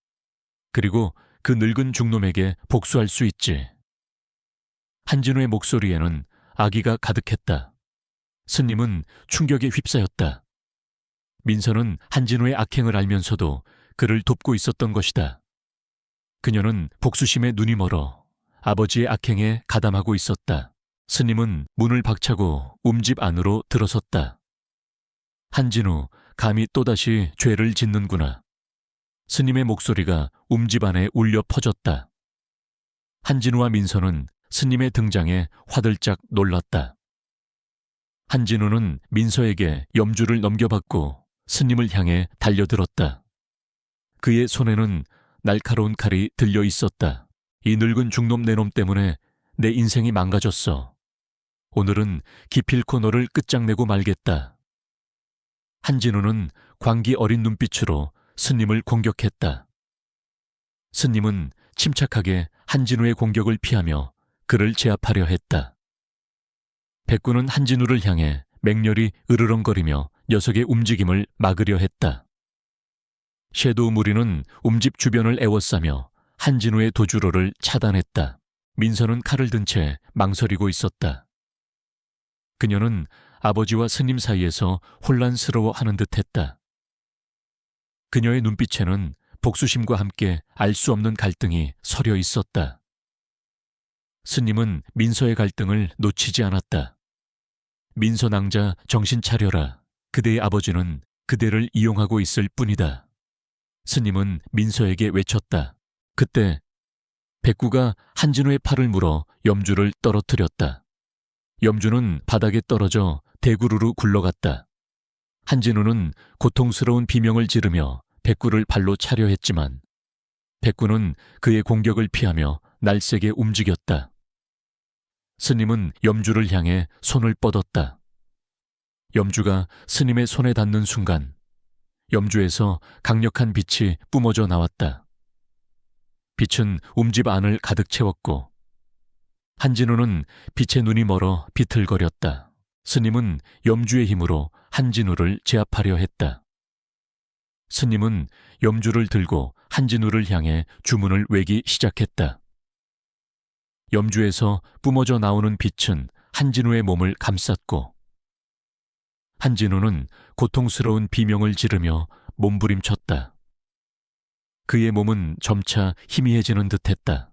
그리고 그 늙은 중놈에게 복수할 수 있지. 한진우의 목소리에는 악의가 가득했다. 스님은 충격에 휩싸였다. 민서는 한진우의 악행을 알면서도 그를 돕고 있었던 것이다. 그녀는 복수심에 눈이 멀어 아버지의 악행에 가담하고 있었다. 스님은 문을 박차고 움집 안으로 들어섰다. 한진우, 감히 또다시 죄를 짓는구나. 스님의 목소리가 움집 안에 울려 퍼졌다. 한진우와 민서는 스님의 등장에 화들짝 놀랐다. 한진우는 민서에게 염주를 넘겨받고 스님을 향해 달려들었다. 그의 손에는 날카로운 칼이 들려 있었다. 이 늙은 중놈 내놈 때문에 내 인생이 망가졌어. 오늘은 기필코 너를 끝장내고 말겠다. 한진우는 광기 어린 눈빛으로 스님을 공격했다. 스님은 침착하게 한진우의 공격을 피하며 그를 제압하려 했다. 백구는 한진우를 향해 맹렬히 으르렁거리며 녀석의 움직임을 막으려 했다. 섀도우 무리는 움집 주변을 에워싸며 한진우의 도주로를 차단했다. 민서는 칼을 든 채 망설이고 있었다. 그녀는 아버지와 스님 사이에서 혼란스러워하는 듯했다. 그녀의 눈빛에는 복수심과 함께 알 수 없는 갈등이 서려 있었다. 스님은 민서의 갈등을 놓치지 않았다. 민서 낭자 정신 차려라. 그대의 아버지는 그대를 이용하고 있을 뿐이다. 스님은 민서에게 외쳤다. 그때 백구가 한진우의 팔을 물어 염주를 떨어뜨렸다. 염주는 바닥에 떨어져 대구르르 굴러갔다. 한진우는 고통스러운 비명을 지르며 백구를 발로 차려 했지만 백구는 그의 공격을 피하며 날쌔게 움직였다. 스님은 염주를 향해 손을 뻗었다. 염주가 스님의 손에 닿는 순간 염주에서 강력한 빛이 뿜어져 나왔다. 빛은 움집 안을 가득 채웠고 한진우는 빛의 눈이 멀어 비틀거렸다. 스님은 염주의 힘으로 한진우를 제압하려 했다. 스님은 염주를 들고 한진우를 향해 주문을 외기 시작했다. 염주에서 뿜어져 나오는 빛은 한진우의 몸을 감쌌고 한진우는 고통스러운 비명을 지르며 몸부림쳤다. 그의 몸은 점차 희미해지는 듯했다.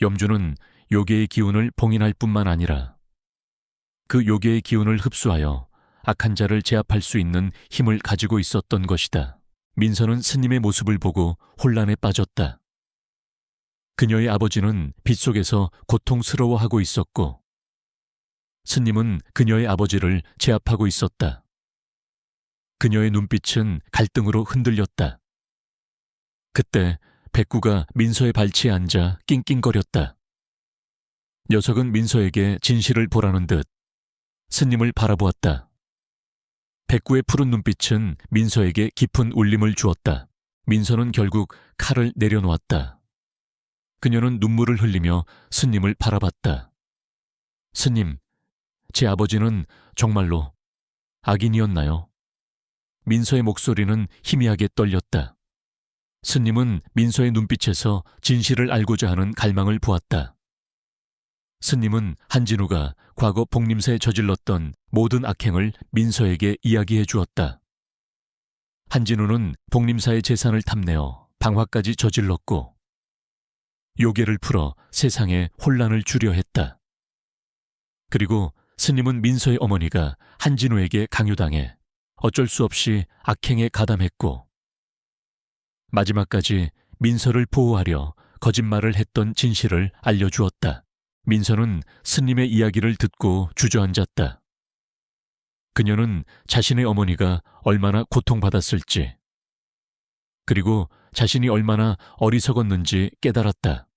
염주는 요괴의 기운을 봉인할 뿐만 아니라 그 요괴의 기운을 흡수하여 악한 자를 제압할 수 있는 힘을 가지고 있었던 것이다. 민서는 스님의 모습을 보고 혼란에 빠졌다. 그녀의 아버지는 빗속에서 고통스러워하고 있었고, 스님은 그녀의 아버지를 제압하고 있었다. 그녀의 눈빛은 갈등으로 흔들렸다. 그때 백구가 민서의 발치에 앉아 낑낑거렸다. 녀석은 민서에게 진실을 보라는 듯 스님을 바라보았다. 백구의 푸른 눈빛은 민서에게 깊은 울림을 주었다. 민서는 결국 칼을 내려놓았다. 그녀는 눈물을 흘리며 스님을 바라봤다. 스님, 제 아버지는 정말로 악인이었나요? 민서의 목소리는 희미하게 떨렸다. 스님은 민서의 눈빛에서 진실을 알고자 하는 갈망을 보았다. 스님은 한진우가 과거 복림사에 저질렀던 모든 악행을 민서에게 이야기해 주었다. 한진우는 복림사의 재산을 탐내어 방화까지 저질렀고, 요괴를 풀어 세상에 혼란을 주려 했다. 그리고 스님은 민서의 어머니가 한진우에게 강요당해 어쩔 수 없이 악행에 가담했고, 마지막까지 민서를 보호하려 거짓말을 했던 진실을 알려주었다. 민서는 스님의 이야기를 듣고 주저앉았다. 그녀는 자신의 어머니가 얼마나 고통받았을지, 그리고 자신이 얼마나 어리석었는지 깨달았다.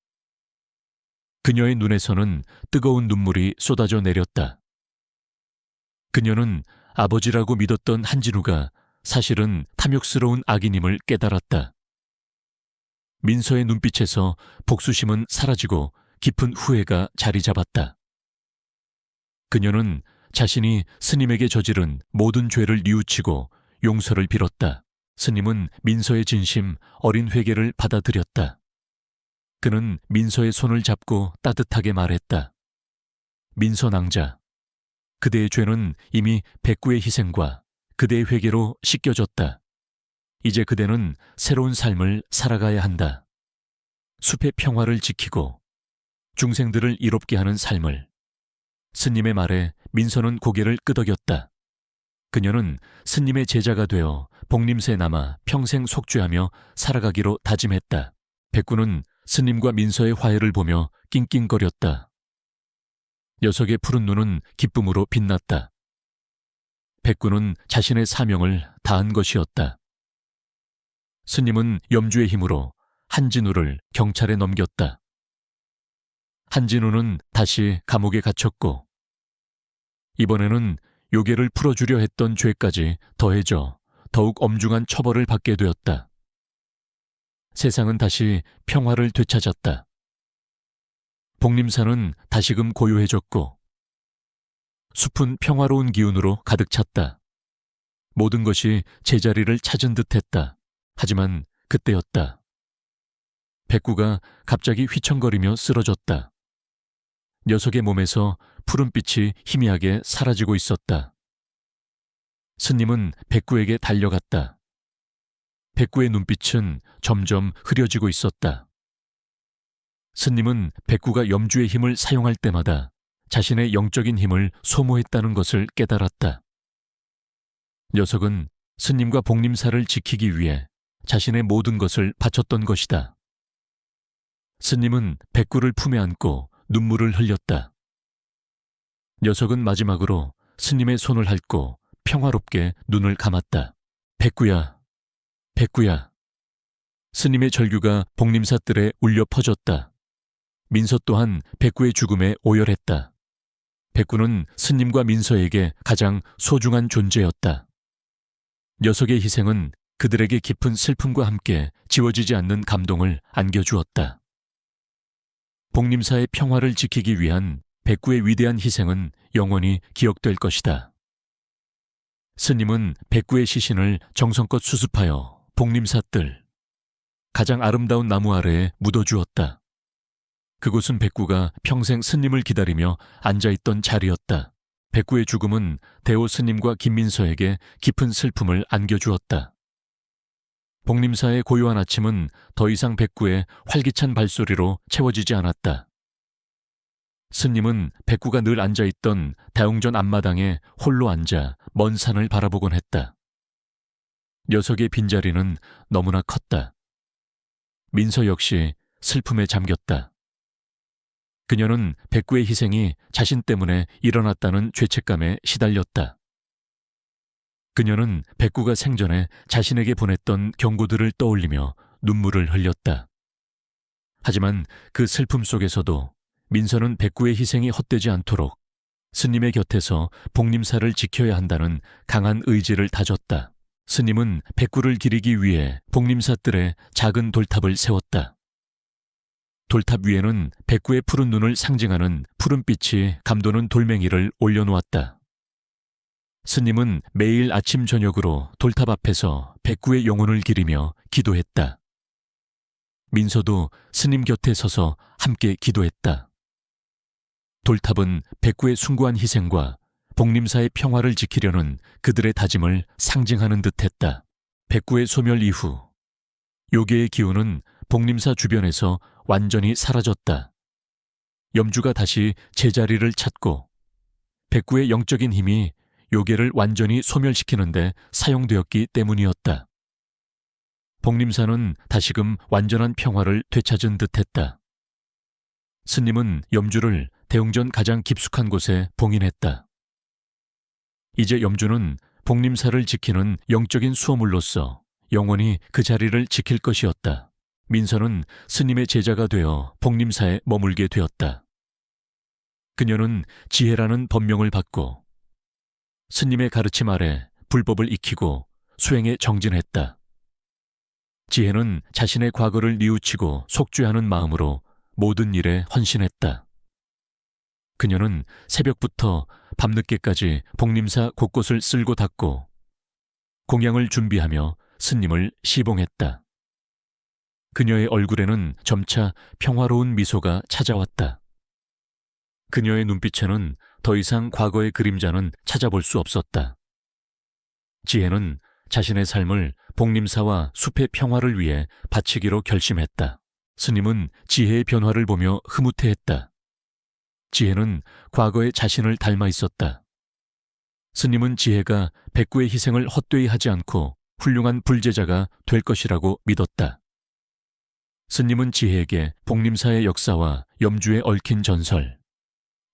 그녀의 눈에서는 뜨거운 눈물이 쏟아져 내렸다. 그녀는 아버지라고 믿었던 한진우가 사실은 탐욕스러운 악인임을 깨달았다. 민서의 눈빛에서 복수심은 사라지고 깊은 후회가 자리 잡았다. 그녀는 자신이 스님에게 저지른 모든 죄를 뉘우치고 용서를 빌었다. 스님은 민서의 진심, 어린 회개를 받아들였다. 그는 민서의 손을 잡고 따뜻하게 말했다. 민서 낭자, 그대의 죄는 이미 백구의 희생과 그대의 회개로 씻겨졌다. 이제 그대는 새로운 삶을 살아가야 한다. 숲의 평화를 지키고 중생들을 이롭게 하는 삶을. 스님의 말에 민서는 고개를 끄덕였다. 그녀는 스님의 제자가 되어 복림사에 남아 평생 속죄하며 살아가기로 다짐했다. 백구는 스님과 민서의 화해를 보며 낑낑거렸다. 녀석의 푸른 눈은 기쁨으로 빛났다. 백구는 자신의 사명을 다한 것이었다. 스님은 염주의 힘으로 한진우를 경찰에 넘겼다. 한진우는 다시 감옥에 갇혔고, 이번에는 요괴를 풀어주려 했던 죄까지 더해져 더욱 엄중한 처벌을 받게 되었다. 세상은 다시 평화를 되찾았다. 복림사는 다시금 고요해졌고, 숲은 평화로운 기운으로 가득 찼다. 모든 것이 제자리를 찾은 듯했다. 하지만 그때였다. 백구가 갑자기 휘청거리며 쓰러졌다. 녀석의 몸에서 푸른빛이 희미하게 사라지고 있었다. 스님은 백구에게 달려갔다. 백구의 눈빛은 점점 흐려지고 있었다. 스님은 백구가 염주의 힘을 사용할 때마다 자신의 영적인 힘을 소모했다는 것을 깨달았다. 녀석은 스님과 복림사를 지키기 위해 자신의 모든 것을 바쳤던 것이다. 스님은 백구를 품에 안고 눈물을 흘렸다. 녀석은 마지막으로 스님의 손을 핥고 평화롭게 눈을 감았다. 백구야, 백구야. 스님의 절규가 복림사들에 울려 퍼졌다. 민서 또한 백구의 죽음에 오열했다. 백구는 스님과 민서에게 가장 소중한 존재였다. 녀석의 희생은 그들에게 깊은 슬픔과 함께 지워지지 않는 감동을 안겨주었다. 복림사의 평화를 지키기 위한 백구의 위대한 희생은 영원히 기억될 것이다. 스님은 백구의 시신을 정성껏 수습하여 복림사들, 가장 아름다운 나무 아래에 묻어주었다. 그곳은 백구가 평생 스님을 기다리며 앉아있던 자리였다. 백구의 죽음은 대호 스님과 김민서에게 깊은 슬픔을 안겨주었다. 복림사의 고요한 아침은 더 이상 백구의 활기찬 발소리로 채워지지 않았다. 스님은 백구가 늘 앉아있던 다용전 앞마당에 홀로 앉아 먼 산을 바라보곤 했다. 녀석의 빈자리는 너무나 컸다. 민서 역시 슬픔에 잠겼다. 그녀는 백구의 희생이 자신 때문에 일어났다는 죄책감에 시달렸다. 그녀는 백구가 생전에 자신에게 보냈던 경고들을 떠올리며 눈물을 흘렸다. 하지만 그 슬픔 속에서도 민서는 백구의 희생이 헛되지 않도록 스님의 곁에서 복림사를 지켜야 한다는 강한 의지를 다졌다. 스님은 백구를 기리기 위해 복림사뜰에 작은 돌탑을 세웠다. 돌탑 위에는 백구의 푸른 눈을 상징하는 푸른빛이 감도는 돌멩이를 올려놓았다. 스님은 매일 아침 저녁으로 돌탑 앞에서 백구의 영혼을 기리며 기도했다. 민서도 스님 곁에 서서 함께 기도했다. 돌탑은 백구의 숭고한 희생과 복림사의 평화를 지키려는 그들의 다짐을 상징하는 듯했다. 백구의 소멸 이후 요괴의 기운은 복림사 주변에서 완전히 사라졌다. 염주가 다시 제자리를 찾고 백구의 영적인 힘이 요괴를 완전히 소멸시키는데 사용되었기 때문이었다. 복림사는 다시금 완전한 평화를 되찾은 듯했다. 스님은 염주를 대웅전 가장 깊숙한 곳에 봉인했다. 이제 염주는 복림사를 지키는 영적인 수호물로서 영원히 그 자리를 지킬 것이었다. 민서는 스님의 제자가 되어 복림사에 머물게 되었다. 그녀는 지혜라는 법명을 받고 스님의 가르침 아래 불법을 익히고 수행에 정진했다. 지혜는 자신의 과거를 뉘우치고 속죄하는 마음으로 모든 일에 헌신했다. 그녀는 새벽부터 밤늦게까지 복림사 곳곳을 쓸고 닦고 공양을 준비하며 스님을 시봉했다. 그녀의 얼굴에는 점차 평화로운 미소가 찾아왔다. 그녀의 눈빛에는 더 이상 과거의 그림자는 찾아볼 수 없었다. 지혜는 자신의 삶을 복림사와 숲의 평화를 위해 바치기로 결심했다. 스님은 지혜의 변화를 보며 흐뭇해했다. 지혜는 과거의 자신을 닮아 있었다. 스님은 지혜가 백구의 희생을 헛되이 하지 않고 훌륭한 불제자가 될 것이라고 믿었다. 스님은 지혜에게 복림사의 역사와 염주에 얽힌 전설,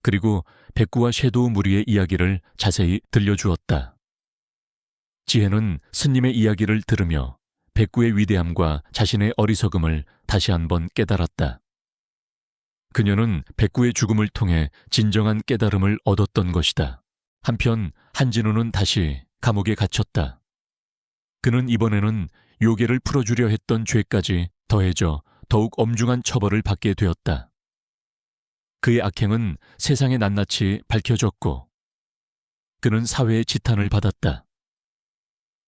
그리고 백구와 섀도우 무리의 이야기를 자세히 들려주었다. 지혜는 스님의 이야기를 들으며 백구의 위대함과 자신의 어리석음을 다시 한번 깨달았다. 그녀는 백구의 죽음을 통해 진정한 깨달음을 얻었던 것이다. 한편 한진우는 다시 감옥에 갇혔다. 그는 이번에는 요괴를 풀어주려 했던 죄까지 더해져 더욱 엄중한 처벌을 받게 되었다. 그의 악행은 세상에 낱낱이 밝혀졌고 그는 사회의 지탄을 받았다.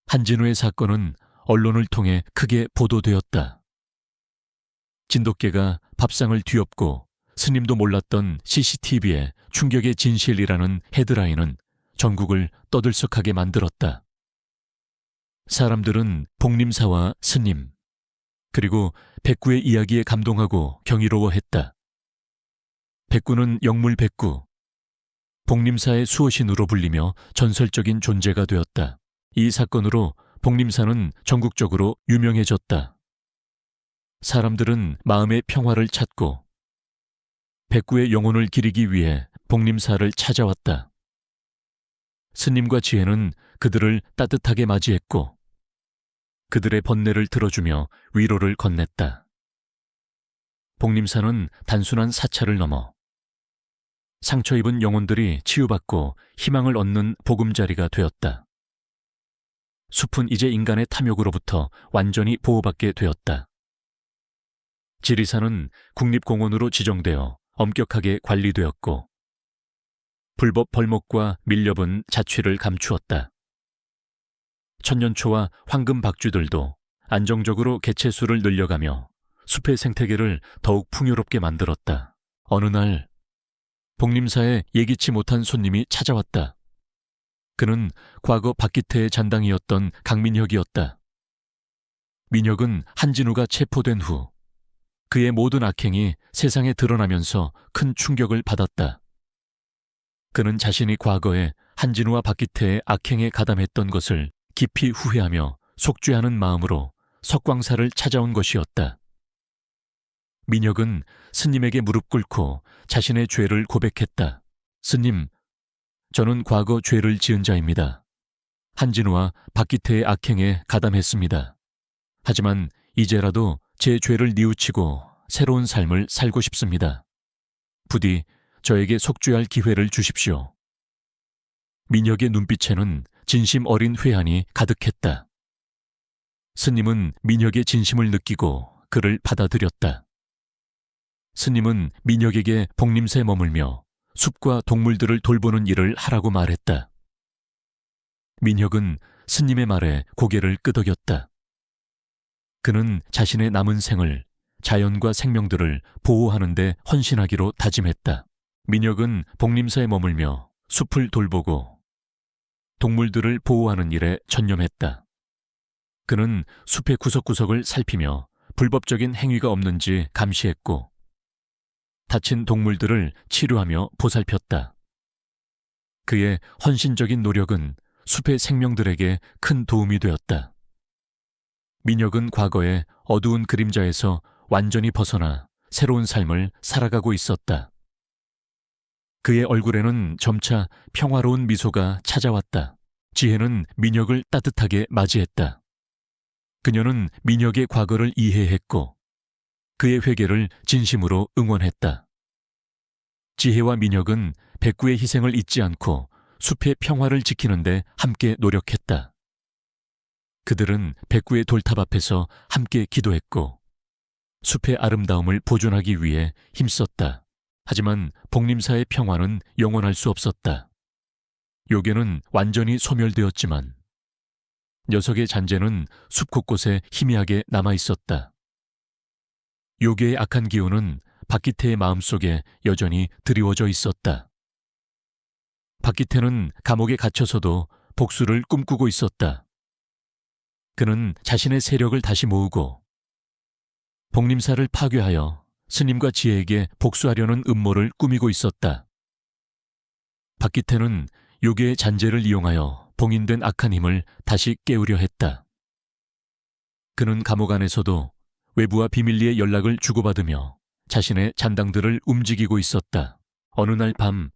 한진우의 사건은 언론을 통해 크게 보도되었다. 진돗개가 밥상을 뒤엎고 스님도 몰랐던 CCTV에 충격의 진실이라는 헤드라인은 전국을 떠들썩하게 만들었다. 사람들은 복림사와 스님, 그리고 백구의 이야기에 감동하고 경이로워했다. 백구는 영물 백구, 복림사의 수호신으로 불리며 전설적인 존재가 되었다. 이 사건으로 복림사는 전국적으로 유명해졌다. 사람들은 마음의 평화를 찾고 백구의 영혼을 기리기 위해 복림사를 찾아왔다. 스님과 지혜는 그들을 따뜻하게 맞이했고 그들의 번뇌를 들어주며 위로를 건넸다. 복림사는 단순한 사찰을 넘어 상처 입은 영혼들이 치유받고 희망을 얻는 보금자리가 되었다. 숲은 이제 인간의 탐욕으로부터 완전히 보호받게 되었다. 지리산은 국립공원으로 지정되어 엄격하게 관리되었고 불법 벌목과 밀렵은 자취를 감추었다. 천년초와 황금박쥐들도 안정적으로 개체수를 늘려가며 숲의 생태계를 더욱 풍요롭게 만들었다. 어느 날 복림사에 예기치 못한 손님이 찾아왔다. 그는 과거 박기태의 잔당이었던 강민혁이었다. 민혁은 한진우가 체포된 후 그의 모든 악행이 세상에 드러나면서 큰 충격을 받았다. 그는 자신이 과거에 한진우와 박기태의 악행에 가담했던 것을 깊이 후회하며 속죄하는 마음으로 석광사를 찾아온 것이었다. 민혁은 스님에게 무릎 꿇고 자신의 죄를 고백했다. 스님, 저는 과거 죄를 지은 자입니다. 한진우와 박기태의 악행에 가담했습니다. 하지만 이제라도 제 죄를 뉘우치고 새로운 삶을 살고 싶습니다. 부디 저에게 속죄할 기회를 주십시오. 민혁의 눈빛에는 진심 어린 회한이 가득했다. 스님은 민혁의 진심을 느끼고 그를 받아들였다. 스님은 민혁에게 복림사에 머물며 숲과 동물들을 돌보는 일을 하라고 말했다. 민혁은 스님의 말에 고개를 끄덕였다. 그는 자신의 남은 생을 자연과 생명들을 보호하는 데 헌신하기로 다짐했다. 민혁은 복림사에 머물며 숲을 돌보고 동물들을 보호하는 일에 전념했다. 그는 숲의 구석구석을 살피며 불법적인 행위가 없는지 감시했고 다친 동물들을 치료하며 보살폈다. 그의 헌신적인 노력은 숲의 생명들에게 큰 도움이 되었다. 민혁은 과거의 어두운 그림자에서 완전히 벗어나 새로운 삶을 살아가고 있었다. 그의 얼굴에는 점차 평화로운 미소가 찾아왔다. 지혜는 민혁을 따뜻하게 맞이했다. 그녀는 민혁의 과거를 이해했고 그의 회개를 진심으로 응원했다. 지혜와 민혁은 백구의 희생을 잊지 않고 숲의 평화를 지키는 데 함께 노력했다. 그들은 백구의 돌탑 앞에서 함께 기도했고 숲의 아름다움을 보존하기 위해 힘썼다. 하지만 복림사의 평화는 영원할 수 없었다. 요괴는 완전히 소멸되었지만 녀석의 잔재는 숲 곳곳에 희미하게 남아있었다. 요괴의 악한 기운은 박기태의 마음속에 여전히 드리워져 있었다. 박기태는 감옥에 갇혀서도 복수를 꿈꾸고 있었다. 그는 자신의 세력을 다시 모으고 복림사를 파괴하여 스님과 지혜에게 복수하려는 음모를 꾸미고 있었다. 박기태는 요괴의 잔재를 이용하여 봉인된 악한 힘을 다시 깨우려 했다. 그는 감옥 안에서도 외부와 비밀리에 연락을 주고받으며 자신의 잔당들을 움직이고 있었다. 어느 날 밤,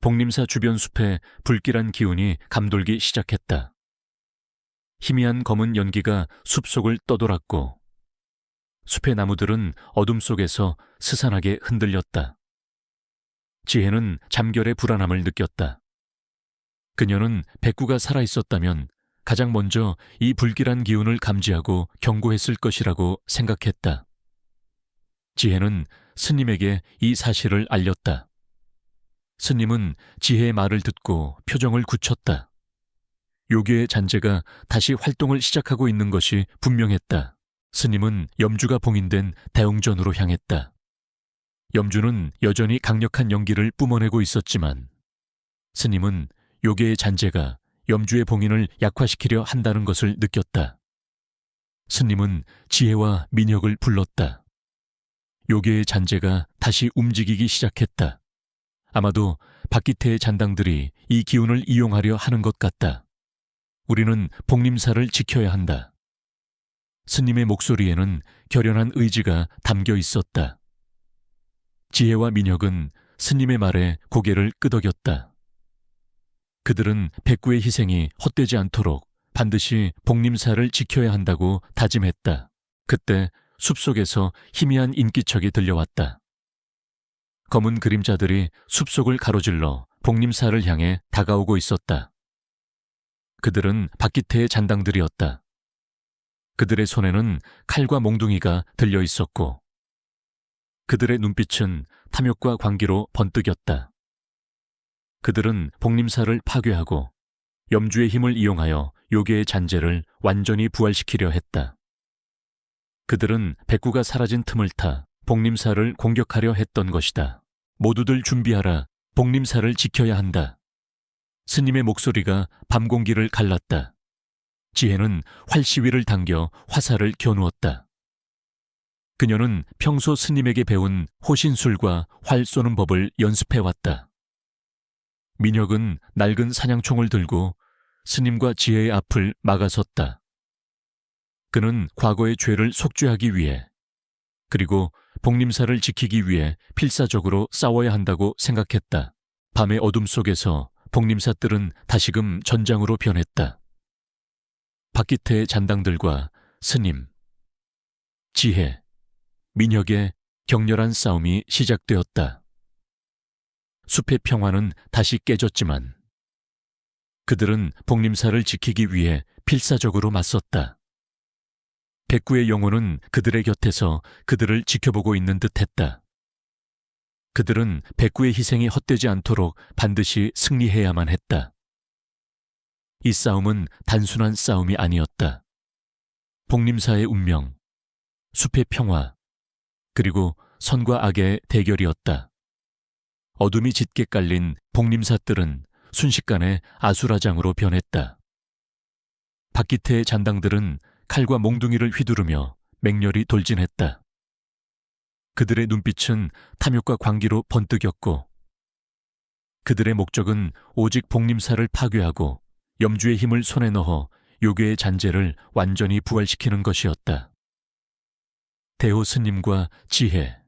복림사 주변 숲에 불길한 기운이 감돌기 시작했다. 희미한 검은 연기가 숲속을 떠돌았고 숲의 나무들은 어둠 속에서 스산하게 흔들렸다. 지혜는 잠결의 불안함을 느꼈다. 그녀는 백구가 살아있었다면 가장 먼저 이 불길한 기운을 감지하고 경고했을 것이라고 생각했다. 지혜는 스님에게 이 사실을 알렸다. 스님은 지혜의 말을 듣고 표정을 굳혔다. 요괴의 잔재가 다시 활동을 시작하고 있는 것이 분명했다. 스님은 염주가 봉인된 대웅전으로 향했다. 염주는 여전히 강력한 연기를 뿜어내고 있었지만 스님은 요괴의 잔재가 염주의 봉인을 약화시키려 한다는 것을 느꼈다. 스님은 지혜와 민혁을 불렀다. 요괴의 잔재가 다시 움직이기 시작했다. 아마도 박기태의 잔당들이 이 기운을 이용하려 하는 것 같다. 우리는 복림사를 지켜야 한다. 스님의 목소리에는 결연한 의지가 담겨 있었다. 지혜와 민혁은 스님의 말에 고개를 끄덕였다. 그들은 백구의 희생이 헛되지 않도록 반드시 복림사를 지켜야 한다고 다짐했다. 그때 숲속에서 희미한 인기척이 들려왔다. 검은 그림자들이 숲속을 가로질러 복림사를 향해 다가오고 있었다. 그들은 박기태의 잔당들이었다. 그들의 손에는 칼과 몽둥이가 들려 있었고 그들의 눈빛은 탐욕과 광기로 번뜩였다. 그들은 복림사를 파괴하고 염주의 힘을 이용하여 요괴의 잔재를 완전히 부활시키려 했다. 그들은 백구가 사라진 틈을 타 복림사를 공격하려 했던 것이다. 모두들 준비하라. 복림사를 지켜야 한다. 스님의 목소리가 밤 공기를 갈랐다. 지혜는 활시위를 당겨 화살을 겨누었다. 그녀는 평소 스님에게 배운 호신술과 활 쏘는 법을 연습해왔다. 민혁은 낡은 사냥총을 들고 스님과 지혜의 앞을 막아섰다. 그는 과거의 죄를 속죄하기 위해, 그리고 복림사를 지키기 위해 필사적으로 싸워야 한다고 생각했다. 밤의 어둠 속에서 복림사들은 다시금 전장으로 변했다. 박기태의 잔당들과 스님, 지혜, 민혁의 격렬한 싸움이 시작되었다. 숲의 평화는 다시 깨졌지만 그들은 복림사를 지키기 위해 필사적으로 맞섰다. 백구의 영혼은 그들의 곁에서 그들을 지켜보고 있는 듯했다. 그들은 백구의 희생이 헛되지 않도록 반드시 승리해야만 했다. 이 싸움은 단순한 싸움이 아니었다. 복림사의 운명, 숲의 평화, 그리고 선과 악의 대결이었다. 어둠이 짙게 깔린 복림사들은 순식간에 아수라장으로 변했다. 박기태의 잔당들은 칼과 몽둥이를 휘두르며 맹렬히 돌진했다. 그들의 눈빛은 탐욕과 광기로 번뜩였고 그들의 목적은 오직 복림사를 파괴하고 염주의 힘을 손에 넣어 요괴의 잔재를 완전히 부활시키는 것이었다. 대호 스님과 지혜,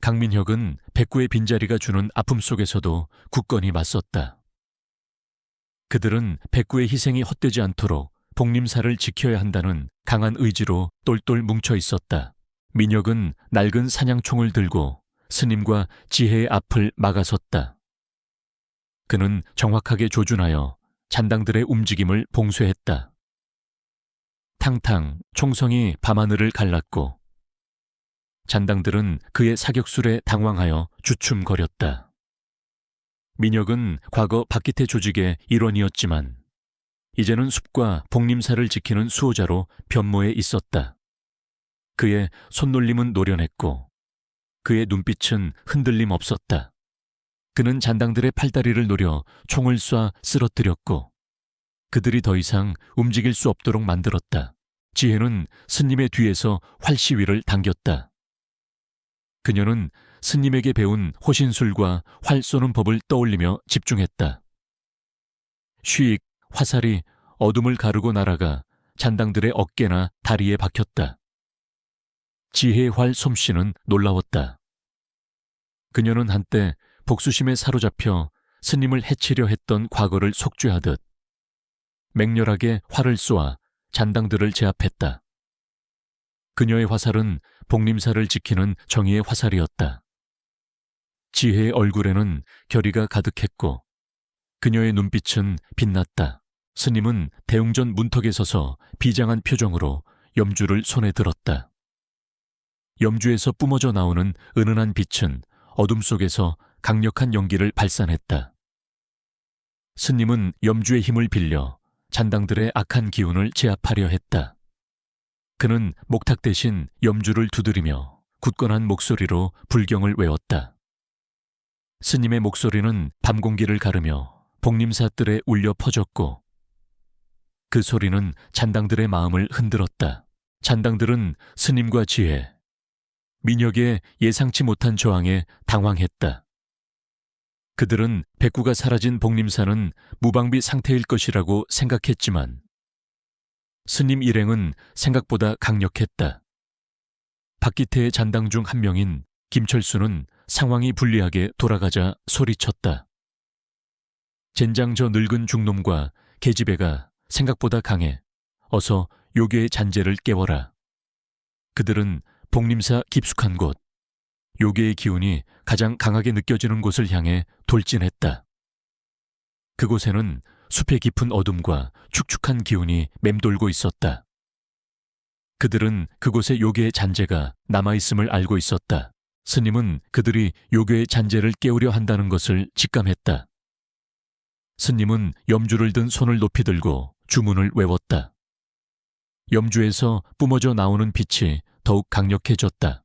강민혁은 백구의 빈자리가 주는 아픔 속에서도 굳건히 맞섰다. 그들은 백구의 희생이 헛되지 않도록 복림사를 지켜야 한다는 강한 의지로 똘똘 뭉쳐 있었다. 민혁은 낡은 사냥총을 들고 스님과 지혜의 앞을 막아섰다. 그는 정확하게 조준하여 잔당들의 움직임을 봉쇄했다. 탕탕 총성이 밤하늘을 갈랐고 잔당들은 그의 사격술에 당황하여 주춤거렸다. 민혁은 과거 박기태 조직의 일원이었지만 이제는 숲과 복림사를 지키는 수호자로 변모해 있었다. 그의 손놀림은 노련했고 그의 눈빛은 흔들림 없었다. 그는 잔당들의 팔다리를 노려 총을 쏴 쓰러뜨렸고 그들이 더 이상 움직일 수 없도록 만들었다. 지혜는 스님의 뒤에서 활시위를 당겼다. 그녀는 스님에게 배운 호신술과 활 쏘는 법을 떠올리며 집중했다. 쉬익 화살이 어둠을 가르고 날아가 잔당들의 어깨나 다리에 박혔다. 지혜의 활 솜씨는 놀라웠다. 그녀는 한때 복수심에 사로잡혀 스님을 해치려 했던 과거를 속죄하듯 맹렬하게 활을 쏘아 잔당들을 제압했다. 그녀의 화살은 복림사를 지키는 정의의 화살이었다. 지혜의 얼굴에는 결의가 가득했고 그녀의 눈빛은 빛났다. 스님은 대웅전 문턱에 서서 비장한 표정으로 염주를 손에 들었다. 염주에서 뿜어져 나오는 은은한 빛은 어둠 속에서 강력한 연기를 발산했다. 스님은 염주의 힘을 빌려 잔당들의 악한 기운을 제압하려 했다. 그는 목탁 대신 염주를 두드리며 굳건한 목소리로 불경을 외웠다. 스님의 목소리는 밤 공기를 가르며 복림사들에 울려 퍼졌고 그 소리는 잔당들의 마음을 흔들었다. 잔당들은 스님과 지혜, 민혁의 예상치 못한 저항에 당황했다. 그들은 백구가 사라진 복림사는 무방비 상태일 것이라고 생각했지만 스님 일행은 생각보다 강력했다. 박기태의 잔당 중 한 명인 김철수는 상황이 불리하게 돌아가자 소리쳤다. 젠장 저 늙은 중놈과 계집애가 생각보다 강해. 어서 요괴의 잔재를 깨워라. 그들은 복림사 깊숙한 곳, 요괴의 기운이 가장 강하게 느껴지는 곳을 향해 돌진했다. 그곳에는 숲의 깊은 어둠과 축축한 기운이 맴돌고 있었다. 그들은 그곳에 요괴의 잔재가 남아있음을 알고 있었다. 스님은 그들이 요괴의 잔재를 깨우려 한다는 것을 직감했다. 스님은 염주를 든 손을 높이 들고 주문을 외웠다. 염주에서 뿜어져 나오는 빛이 더욱 강력해졌다.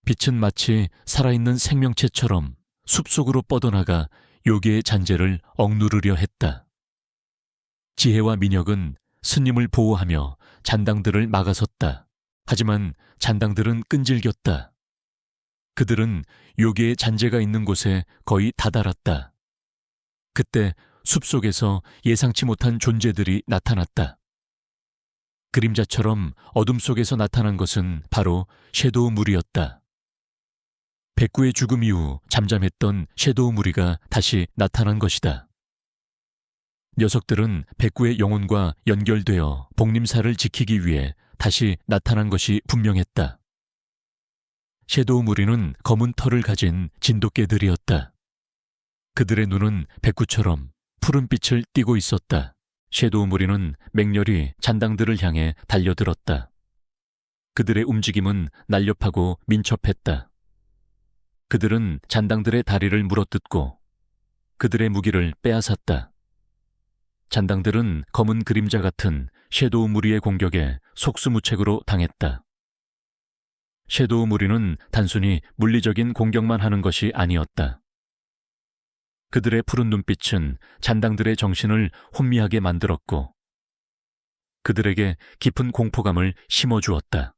빛은 마치 살아있는 생명체처럼 숲속으로 뻗어나가 요괴의 잔재를 억누르려 했다. 지혜와 민혁은 스님을 보호하며 잔당들을 막아섰다. 하지만 잔당들은 끈질겼다. 그들은 요괴의 잔재가 있는 곳에 거의 다다랐다. 그때 숲속에서 예상치 못한 존재들이 나타났다. 그림자처럼 어둠 속에서 나타난 것은 바로 섀도우 무리였다. 백구의 죽음 이후 잠잠했던 섀도우 무리가 다시 나타난 것이다. 녀석들은 백구의 영혼과 연결되어 복림사를 지키기 위해 다시 나타난 것이 분명했다. 섀도우 무리는 검은 털을 가진 진돗개들이었다. 그들의 눈은 백구처럼 푸른 빛을 띠고 있었다. 섀도우 무리는 맹렬히 잔당들을 향해 달려들었다. 그들의 움직임은 날렵하고 민첩했다. 그들은 잔당들의 다리를 물어뜯고 그들의 무기를 빼앗았다. 잔당들은 검은 그림자 같은 섀도우 무리의 공격에 속수무책으로 당했다. 섀도우 무리는 단순히 물리적인 공격만 하는 것이 아니었다. 그들의 푸른 눈빛은 잔당들의 정신을 혼미하게 만들었고 그들에게 깊은 공포감을 심어주었다.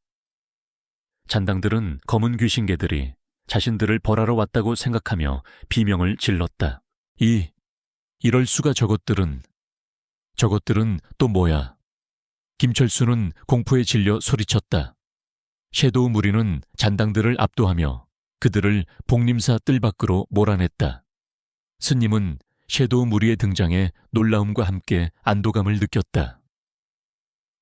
잔당들은 검은 귀신개들이 자신들을 벌하러 왔다고 생각하며 비명을 질렀다. 이럴 수가. 저것들은 또 뭐야? 김철수는 공포에 질려 소리쳤다. 섀도우 무리는 잔당들을 압도하며 그들을 복림사 뜰 밖으로 몰아냈다. 스님은 섀도우 무리의 등장에 놀라움과 함께 안도감을 느꼈다.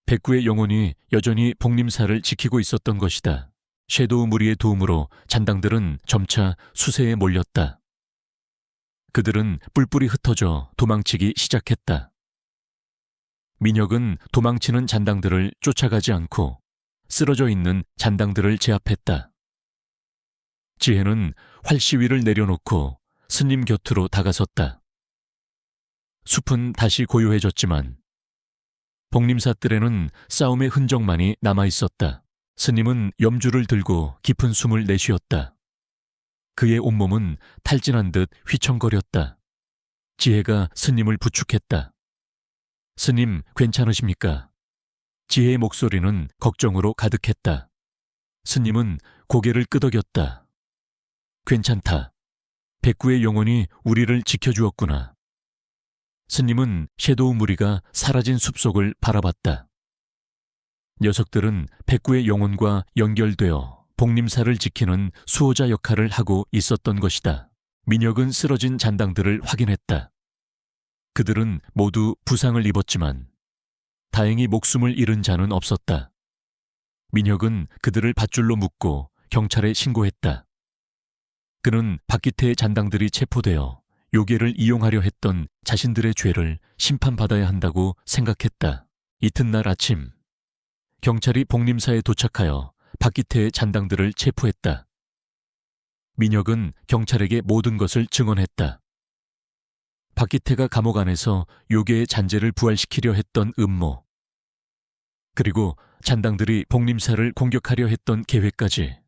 백구의 영혼이 여전히 복림사를 지키고 있었던 것이다. 섀도우 무리의 도움으로 잔당들은 점차 수세에 몰렸다. 그들은 뿔뿔이 흩어져 도망치기 시작했다. 민혁은 도망치는 잔당들을 쫓아가지 않고 쓰러져 있는 잔당들을 제압했다. 지혜는 활시위를 내려놓고 스님 곁으로 다가섰다. 숲은 다시 고요해졌지만 복림사 뜰에는 싸움의 흔적만이 남아있었다. 스님은 염주를 들고 깊은 숨을 내쉬었다. 그의 온몸은 탈진한 듯 휘청거렸다. 지혜가 스님을 부축했다. 스님, 괜찮으십니까? 지혜의 목소리는 걱정으로 가득했다. 스님은 고개를 끄덕였다. 괜찮다. 백구의 영혼이 우리를 지켜주었구나. 스님은 섀도우 무리가 사라진 숲속을 바라봤다. 녀석들은 백구의 영혼과 연결되어 복림사를 지키는 수호자 역할을 하고 있었던 것이다. 민혁은 쓰러진 잔당들을 확인했다. 그들은 모두 부상을 입었지만 다행히 목숨을 잃은 자는 없었다. 민혁은 그들을 밧줄로 묶고 경찰에 신고했다. 그는 박기태의 잔당들이 체포되어 요괴를 이용하려 했던 자신들의 죄를 심판받아야 한다고 생각했다. 이튿날 아침, 경찰이 복림사에 도착하여 박기태의 잔당들을 체포했다. 민혁은 경찰에게 모든 것을 증언했다. 박기태가 감옥 안에서 요괴의 잔재를 부활시키려 했던 음모, 그리고 잔당들이 복림사를 공격하려 했던 계획까지.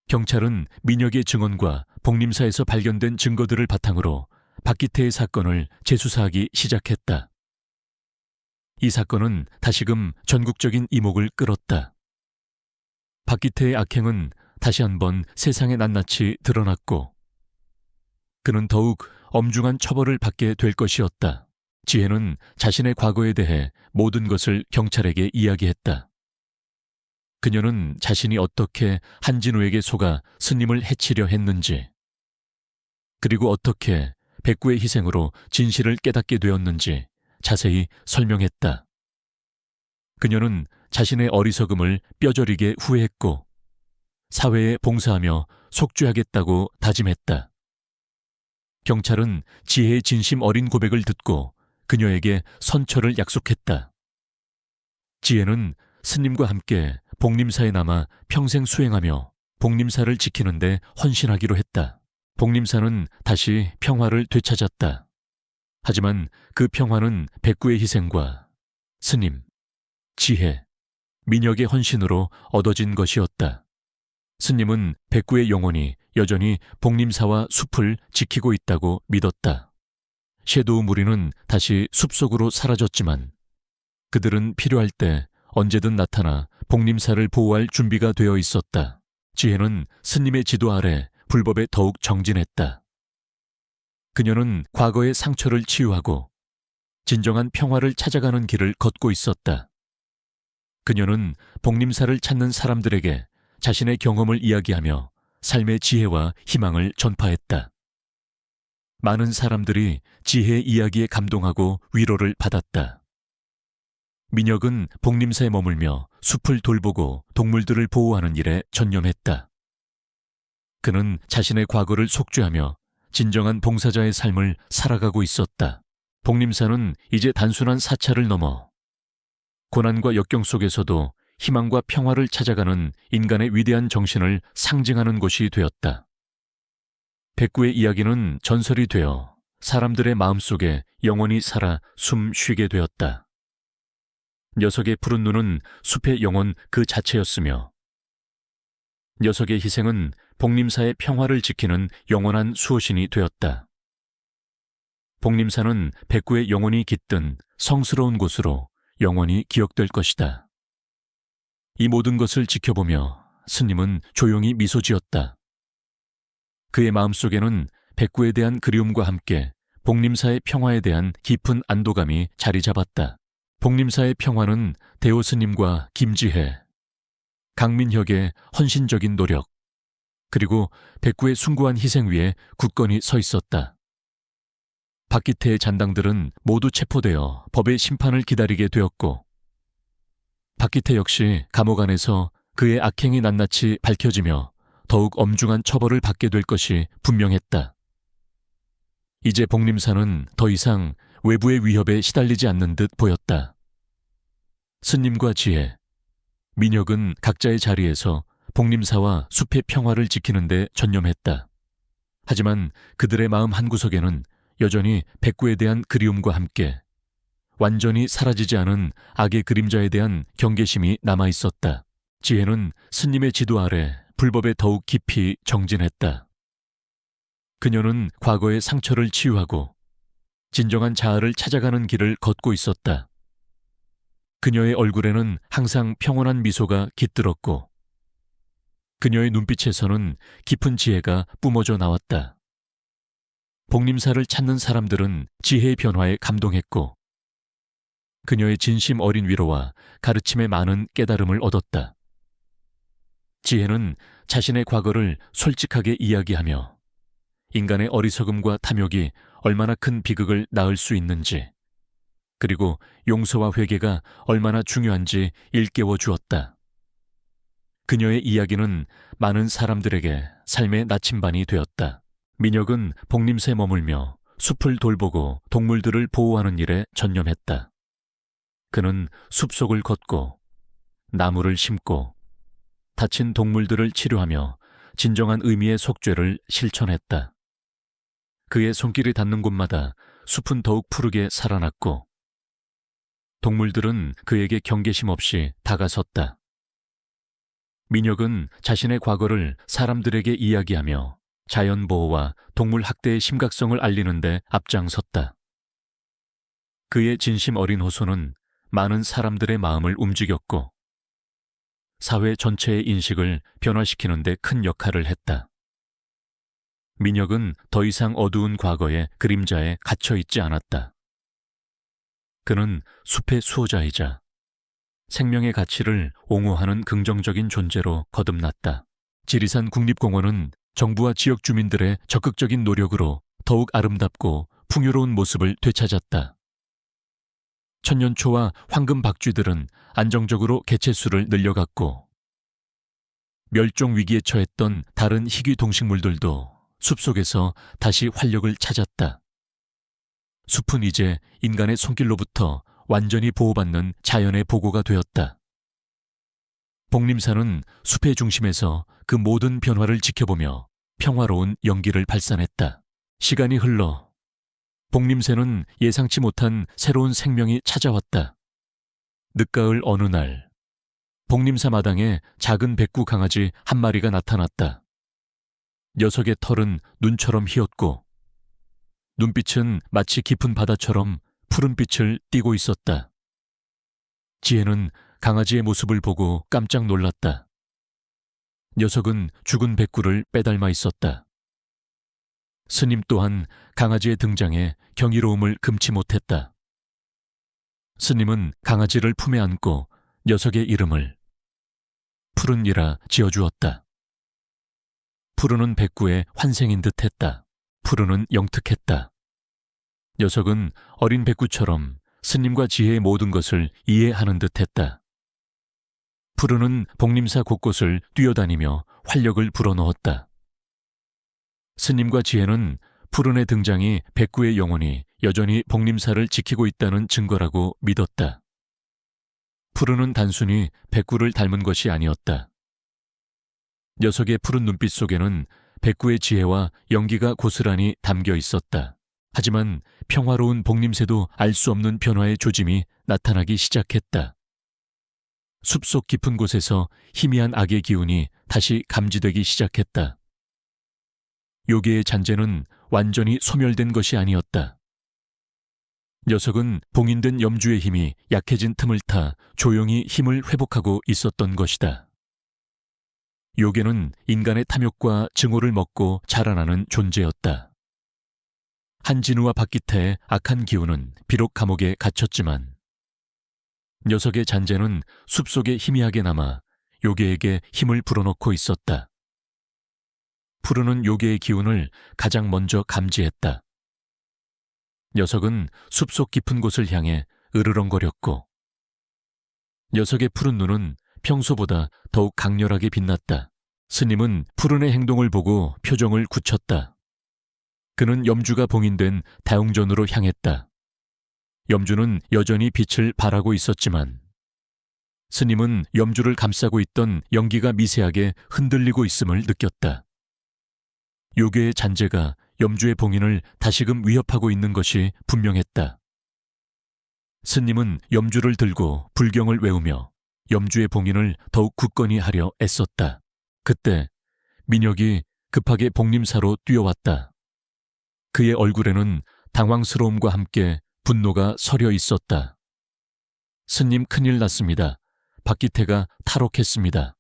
경찰은 민혁의 증언과 복림사에서 발견된 증거들을 바탕으로 박기태의 사건을 재수사하기 시작했다. 이 사건은 다시금 전국적인 이목을 끌었다. 박기태의 악행은 다시 한번 세상에 낱낱이 드러났고 그는 더욱 엄중한 처벌을 받게 될 것이었다. 지혜는 자신의 과거에 대해 모든 것을 경찰에게 이야기했다. 그녀는 자신이 어떻게 한진우에게 속아 스님을 해치려 했는지, 그리고 어떻게 백구의 희생으로 진실을 깨닫게 되었는지 자세히 설명했다. 그녀는 자신의 어리석음을 뼈저리게 후회했고 사회에 봉사하며 속죄하겠다고 다짐했다. 경찰은 지혜의 진심 어린 고백을 듣고 그녀에게 선처를 약속했다. 지혜는 스님과 함께 복림사에 남아 평생 수행하며 복림사를 지키는 데 헌신하기로 했다. 복림사는 다시 평화를 되찾았다. 하지만 그 평화는 백구의 희생과 스님, 지혜, 민혁의 헌신으로 얻어진 것이었다. 스님은 백구의 영혼이 여전히 복림사와 숲을 지키고 있다고 믿었다. 섀도우 무리는 다시 숲속으로 사라졌지만 그들은 필요할 때 언제든 나타나 복림사를 보호할 준비가 되어 있었다. 지혜는 스님의 지도 아래 불법에 더욱 정진했다. 그녀는 과거의 상처를 치유하고 진정한 평화를 찾아가는 길을 걷고 있었다. 그녀는 복림사를 찾는 사람들에게 자신의 경험을 이야기하며 삶의 지혜와 희망을 전파했다. 많은 사람들이 지혜의 이야기에 감동하고 위로를 받았다. 민혁은 복림사에 머물며 숲을 돌보고 동물들을 보호하는 일에 전념했다. 그는 자신의 과거를 속죄하며 진정한 봉사자의 삶을 살아가고 있었다. 복림사는 이제 단순한 사찰을 넘어 고난과 역경 속에서도 희망과 평화를 찾아가는 인간의 위대한 정신을 상징하는 곳이 되었다. 백구의 이야기는 전설이 되어 사람들의 마음속에 영원히 살아 숨 쉬게 되었다. 녀석의 푸른 눈은 숲의 영혼 그 자체였으며 녀석의 희생은 복림사의 평화를 지키는 영원한 수호신이 되었다. 복림사는 백구의 영혼이 깃든 성스러운 곳으로 영원히 기억될 것이다. 이 모든 것을 지켜보며 스님은 조용히 미소 지었다. 그의 마음속에는 백구에 대한 그리움과 함께 복림사의 평화에 대한 깊은 안도감이 자리 잡았다. 복림사의 평화는 대호 스님과 김지혜, 강민혁의 헌신적인 노력, 그리고 백구의 숭고한 희생 위에 굳건히 서 있었다. 박기태의 잔당들은 모두 체포되어 법의 심판을 기다리게 되었고 박기태 역시 감옥 안에서 그의 악행이 낱낱이 밝혀지며 더욱 엄중한 처벌을 받게 될 것이 분명했다. 이제 복림사는 더 이상 외부의 위협에 시달리지 않는 듯 보였다. 스님과 지혜, 민혁은 각자의 자리에서 복림사와 숲의 평화를 지키는 데 전념했다. 하지만 그들의 마음 한구석에는 여전히 백구에 대한 그리움과 함께 완전히 사라지지 않은 악의 그림자에 대한 경계심이 남아있었다. 지혜는 스님의 지도 아래 불법에 더욱 깊이 정진했다. 그녀는 과거의 상처를 치유하고 진정한 자아를 찾아가는 길을 걷고 있었다. 그녀의 얼굴에는 항상 평온한 미소가 깃들었고 그녀의 눈빛에서는 깊은 지혜가 뿜어져 나왔다. 복림사를 찾는 사람들은 지혜의 변화에 감동했고 그녀의 진심 어린 위로와 가르침에 많은 깨달음을 얻었다. 지혜는 자신의 과거를 솔직하게 이야기하며 인간의 어리석음과 탐욕이 얼마나 큰 비극을 낳을 수 있는지 그리고 용서와 회개가 얼마나 중요한지 일깨워 주었다. 그녀의 이야기는 많은 사람들에게 삶의 나침반이 되었다. 민혁은 복림사에 머물며 숲을 돌보고 동물들을 보호하는 일에 전념했다. 그는 숲속을 걷고 나무를 심고 다친 동물들을 치료하며 진정한 의미의 속죄를 실천했다. 그의 손길이 닿는 곳마다 숲은 더욱 푸르게 살아났고 동물들은 그에게 경계심 없이 다가섰다. 민혁은 자신의 과거를 사람들에게 이야기하며 자연보호와 동물 학대의 심각성을 알리는 데 앞장섰다. 그의 진심 어린 호소는 많은 사람들의 마음을 움직였고 사회 전체의 인식을 변화시키는 데 큰 역할을 했다. 민혁은 더 이상 어두운 과거의 그림자에 갇혀 있지 않았다. 그는 숲의 수호자이자 생명의 가치를 옹호하는 긍정적인 존재로 거듭났다. 지리산 국립공원은 정부와 지역 주민들의 적극적인 노력으로 더욱 아름답고 풍요로운 모습을 되찾았다. 천년초와 황금박쥐들은 안정적으로 개체수를 늘려갔고 멸종 위기에 처했던 다른 희귀 동식물들도 숲속에서 다시 활력을 찾았다. 숲은 이제 인간의 손길로부터 완전히 보호받는 자연의 보고가 되었다. 복림사는 숲의 중심에서 그 모든 변화를 지켜보며 평화로운 연기를 발산했다. 시간이 흘러 복림새는 예상치 못한 새로운 생명이 찾아왔다. 늦가을 어느 날 복림사 마당에 작은 백구 강아지 한 마리가 나타났다. 녀석의 털은 눈처럼 희었고 눈빛은 마치 깊은 바다처럼 푸른빛을 띠고 있었다. 지혜는 강아지의 모습을 보고 깜짝 놀랐다. 녀석은 죽은 백구를 빼닮아 있었다. 스님 또한 강아지의 등장에 경이로움을 금치 못했다. 스님은 강아지를 품에 안고 녀석의 이름을 푸른이라 지어주었다. 푸른은 백구의 환생인 듯했다. 푸른은 영특했다. 녀석은 어린 백구처럼 스님과 지혜의 모든 것을 이해하는 듯했다. 푸른은 복림사 곳곳을 뛰어다니며 활력을 불어넣었다. 스님과 지혜는 푸른의 등장이 백구의 영혼이 여전히 복림사를 지키고 있다는 증거라고 믿었다. 푸른은 단순히 백구를 닮은 것이 아니었다. 녀석의 푸른 눈빛 속에는 백구의 지혜와 연기가 고스란히 담겨 있었다. 하지만 평화로운 복림새도 알 수 없는 변화의 조짐이 나타나기 시작했다. 숲속 깊은 곳에서 희미한 악의 기운이 다시 감지되기 시작했다. 요괴의 잔재는 완전히 소멸된 것이 아니었다. 녀석은 봉인된 염주의 힘이 약해진 틈을 타 조용히 힘을 회복하고 있었던 것이다. 요괴는 인간의 탐욕과 증오를 먹고 자라나는 존재였다. 한진우와 박기태의 악한 기운은 비록 감옥에 갇혔지만 녀석의 잔재는 숲속에 희미하게 남아 요괴에게 힘을 불어넣고 있었다. 푸르는 요괴의 기운을 가장 먼저 감지했다. 녀석은 숲속 깊은 곳을 향해 으르렁거렸고 녀석의 푸른 눈은 평소보다 더욱 강렬하게 빛났다. 스님은 푸른의 행동을 보고 표정을 굳혔다. 그는 염주가 봉인된 다용전으로 향했다. 염주는 여전히 빛을 발하고 있었지만 스님은 염주를 감싸고 있던 연기가 미세하게 흔들리고 있음을 느꼈다. 요괴의 잔재가 염주의 봉인을 다시금 위협하고 있는 것이 분명했다. 스님은 염주를 들고 불경을 외우며 염주의 봉인을 더욱 굳건히 하려 애썼다. 그때 민혁이 급하게 복림사로 뛰어왔다. 그의 얼굴에는 당황스러움과 함께 분노가 서려 있었다. 스님 큰일 났습니다. 박기태가 탈옥했습니다.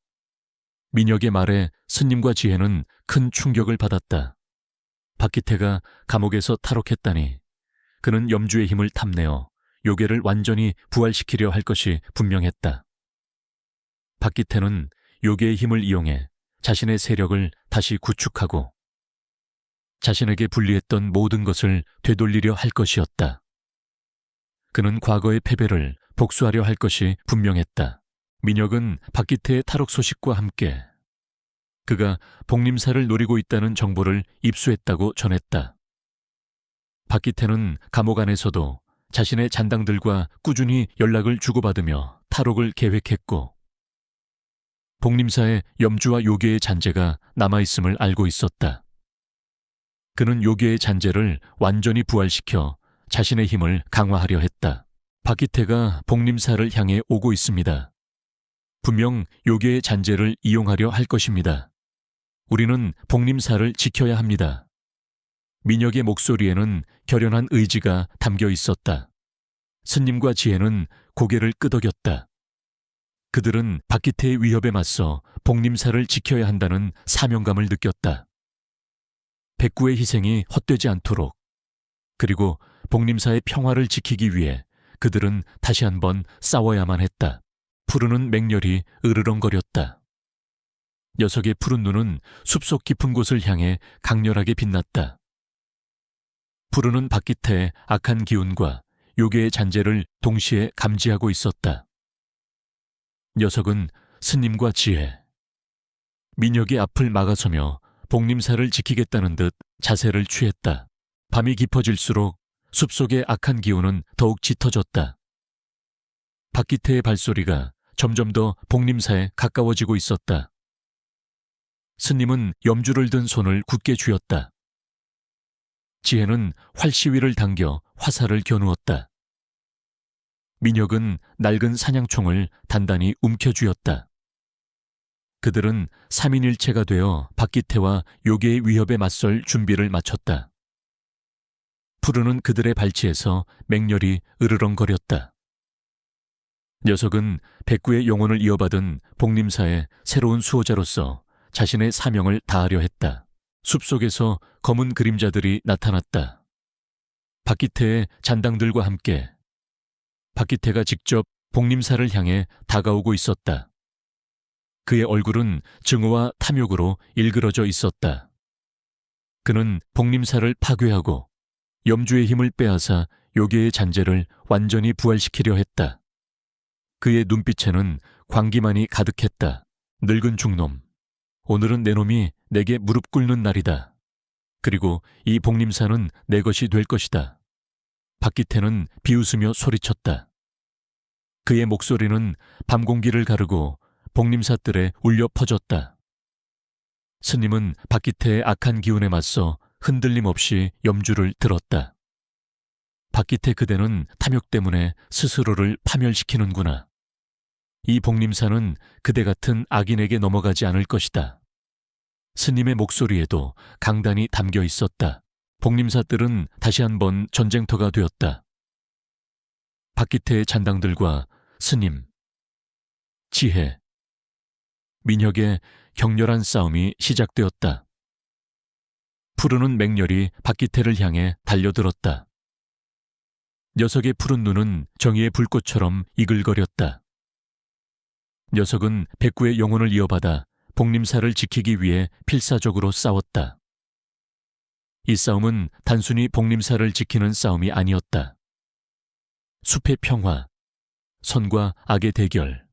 민혁의 말에 스님과 지혜는 큰 충격을 받았다. 박기태가 감옥에서 탈옥했다니 그는 염주의 힘을 탐내어 요괴를 완전히 부활시키려 할 것이 분명했다. 박기태는 요괴의 힘을 이용해 자신의 세력을 다시 구축하고 자신에게 불리했던 모든 것을 되돌리려 할 것이었다. 그는 과거의 패배를 복수하려 할 것이 분명했다. 민혁은 박기태의 탈옥 소식과 함께 그가 복림사를 노리고 있다는 정보를 입수했다고 전했다. 박기태는 감옥 안에서도 자신의 잔당들과 꾸준히 연락을 주고받으며 탈옥을 계획했고 복림사에 염주와 요괴의 잔재가 남아있음을 알고 있었다. 그는 요괴의 잔재를 완전히 부활시켜 자신의 힘을 강화하려 했다. 박기태가 복림사를 향해 오고 있습니다. 분명 요괴의 잔재를 이용하려 할 것입니다. 우리는 복림사를 지켜야 합니다. 민혁의 목소리에는 결연한 의지가 담겨 있었다. 스님과 지혜는 고개를 끄덕였다. 그들은 박기태의 위협에 맞서 복림사를 지켜야 한다는 사명감을 느꼈다. 백구의 희생이 헛되지 않도록 그리고 복림사의 평화를 지키기 위해 그들은 다시 한번 싸워야만 했다. 푸르는 맹렬히 으르렁거렸다. 녀석의 푸른 눈은 숲속 깊은 곳을 향해 강렬하게 빛났다. 푸르는 박기태의 악한 기운과 요괴의 잔재를 동시에 감지하고 있었다. 녀석은 스님과 지혜, 민혁의 앞을 막아서며 복림사를 지키겠다는 듯 자세를 취했다. 밤이 깊어질수록 숲속의 악한 기운은 더욱 짙어졌다. 박기태의 발소리가 점점 더 복림사에 가까워지고 있었다. 스님은 염주를 든 손을 굳게 쥐었다. 지혜는 활시위를 당겨 화살을 겨누었다. 민혁은 낡은 사냥총을 단단히 움켜쥐었다. 그들은 3인일체가 되어 박기태와 요괴의 위협에 맞설 준비를 마쳤다. 푸르는 그들의 발치에서 맹렬히 으르렁거렸다. 녀석은 백구의 영혼을 이어받은 복림사의 새로운 수호자로서 자신의 사명을 다하려 했다. 숲속에서 검은 그림자들이 나타났다. 박기태의 잔당들과 함께 박기태가 직접 복림사를 향해 다가오고 있었다. 그의 얼굴은 증오와 탐욕으로 일그러져 있었다. 그는 복림사를 파괴하고 염주의 힘을 빼앗아 요괴의 잔재를 완전히 부활시키려 했다. 그의 눈빛에는 광기만이 가득했다. 늙은 중놈, 오늘은 내 놈이 내게 무릎 꿇는 날이다. 그리고 이 복림사는 내 것이 될 것이다. 박기태는 비웃으며 소리쳤다. 그의 목소리는 밤 공기를 가르고 복림사들에 울려 퍼졌다. 스님은 박기태의 악한 기운에 맞서 흔들림 없이 염주를 들었다. 박기태 그대는 탐욕 때문에 스스로를 파멸시키는구나. 이 복림사는 그대 같은 악인에게 넘어가지 않을 것이다. 스님의 목소리에도 강단이 담겨 있었다. 복림사들은 다시 한번 전쟁터가 되었다. 박기태의 잔당들과 스님, 지혜, 민혁의 격렬한 싸움이 시작되었다. 푸르는 맹렬이 박기태를 향해 달려들었다. 녀석의 푸른 눈은 정의의 불꽃처럼 이글거렸다. 녀석은 백구의 영혼을 이어받아 복림사를 지키기 위해 필사적으로 싸웠다. 이 싸움은 단순히 복림사를 지키는 싸움이 아니었다. 숲의 평화, 선과 악의 대결,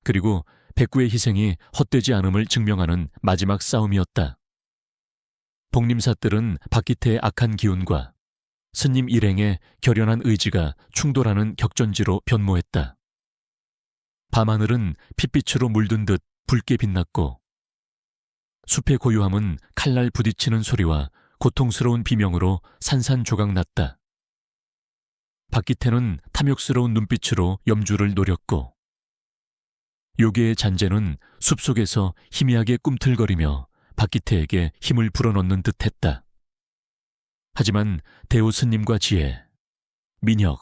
그리고 백구의 희생이 헛되지 않음을 증명하는 마지막 싸움이었다. 복림사들은 박기태의 악한 기운과 스님 일행의 결연한 의지가 충돌하는 격전지로 변모했다. 밤하늘은 핏빛으로 물든 듯 붉게 빛났고 숲의 고요함은 칼날 부딪히는 소리와 고통스러운 비명으로 산산조각났다. 박기태는 탐욕스러운 눈빛으로 염주를 노렸고 요괴의 잔재는 숲속에서 희미하게 꿈틀거리며 박기태에게 힘을 불어넣는 듯했다. 하지만 대호 스님과 지혜, 민혁,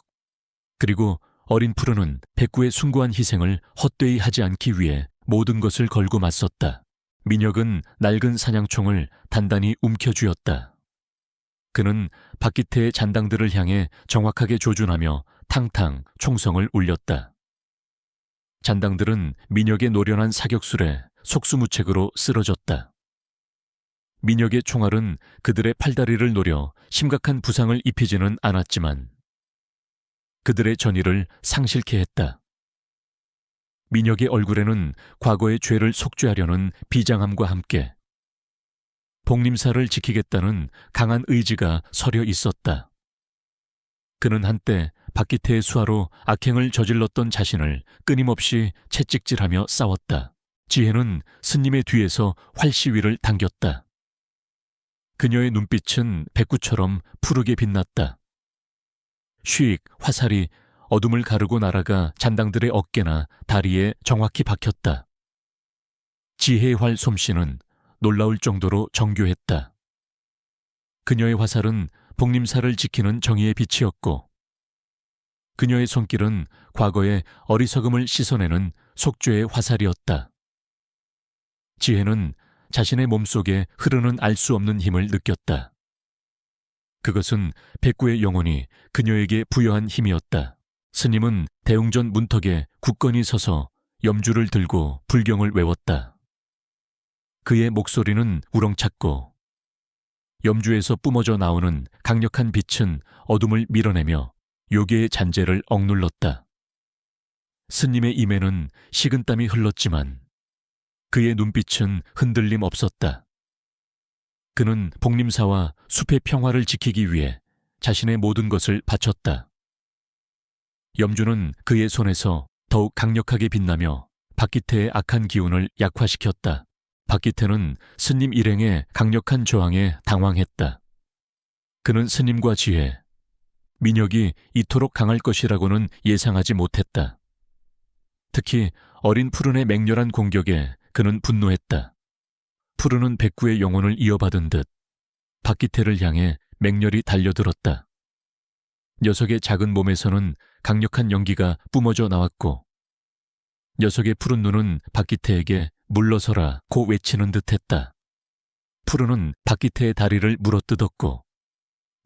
그리고 어린 푸르는 백구의 숭고한 희생을 헛되이 하지 않기 위해 모든 것을 걸고 맞섰다. 민혁은 낡은 사냥총을 단단히 움켜쥐었다. 그는 박기태의 잔당들을 향해 정확하게 조준하며 탕탕 총성을 울렸다. 잔당들은 민혁의 노련한 사격술에 속수무책으로 쓰러졌다. 민혁의 총알은 그들의 팔다리를 노려 심각한 부상을 입히지는 않았지만 그들의 전의를 상실케 했다. 민혁의 얼굴에는 과거의 죄를 속죄하려는 비장함과 함께 복림사를 지키겠다는 강한 의지가 서려 있었다. 그는 한때 박기태의 수하로 악행을 저질렀던 자신을 끊임없이 채찍질하며 싸웠다. 지혜는 스님의 뒤에서 활시위를 당겼다. 그녀의 눈빛은 백구처럼 푸르게 빛났다. 휙 화살이 어둠을 가르고 날아가 잔당들의 어깨나 다리에 정확히 박혔다. 지혜의 활 솜씨는 놀라울 정도로 정교했다. 그녀의 화살은 복림사를 지키는 정의의 빛이었고 그녀의 손길은 과거의 어리석음을 씻어내는 속죄의 화살이었다. 지혜는 자신의 몸속에 흐르는 알 수 없는 힘을 느꼈다. 그것은 백구의 영혼이 그녀에게 부여한 힘이었다. 스님은 대웅전 문턱에 굳건히 서서 염주를 들고 불경을 외웠다. 그의 목소리는 우렁찼고 염주에서 뿜어져 나오는 강력한 빛은 어둠을 밀어내며 요괴의 잔재를 억눌렀다. 스님의 임에는 식은땀이 흘렀지만 그의 눈빛은 흔들림 없었다. 그는 복림사와 숲의 평화를 지키기 위해 자신의 모든 것을 바쳤다. 염주는 그의 손에서 더욱 강력하게 빛나며 박기태의 악한 기운을 약화시켰다. 박기태는 스님 일행의 강력한 저항에 당황했다. 그는 스님과 지혜, 민혁이 이토록 강할 것이라고는 예상하지 못했다. 특히 어린 푸른의 맹렬한 공격에 그는 분노했다. 푸르는 백구의 영혼을 이어받은 듯 박기태를 향해 맹렬히 달려들었다. 녀석의 작은 몸에서는 강력한 연기가 뿜어져 나왔고 녀석의 푸른 눈은 박기태에게 물러서라 고 외치는 듯했다. 푸르는 박기태의 다리를 물어뜯었고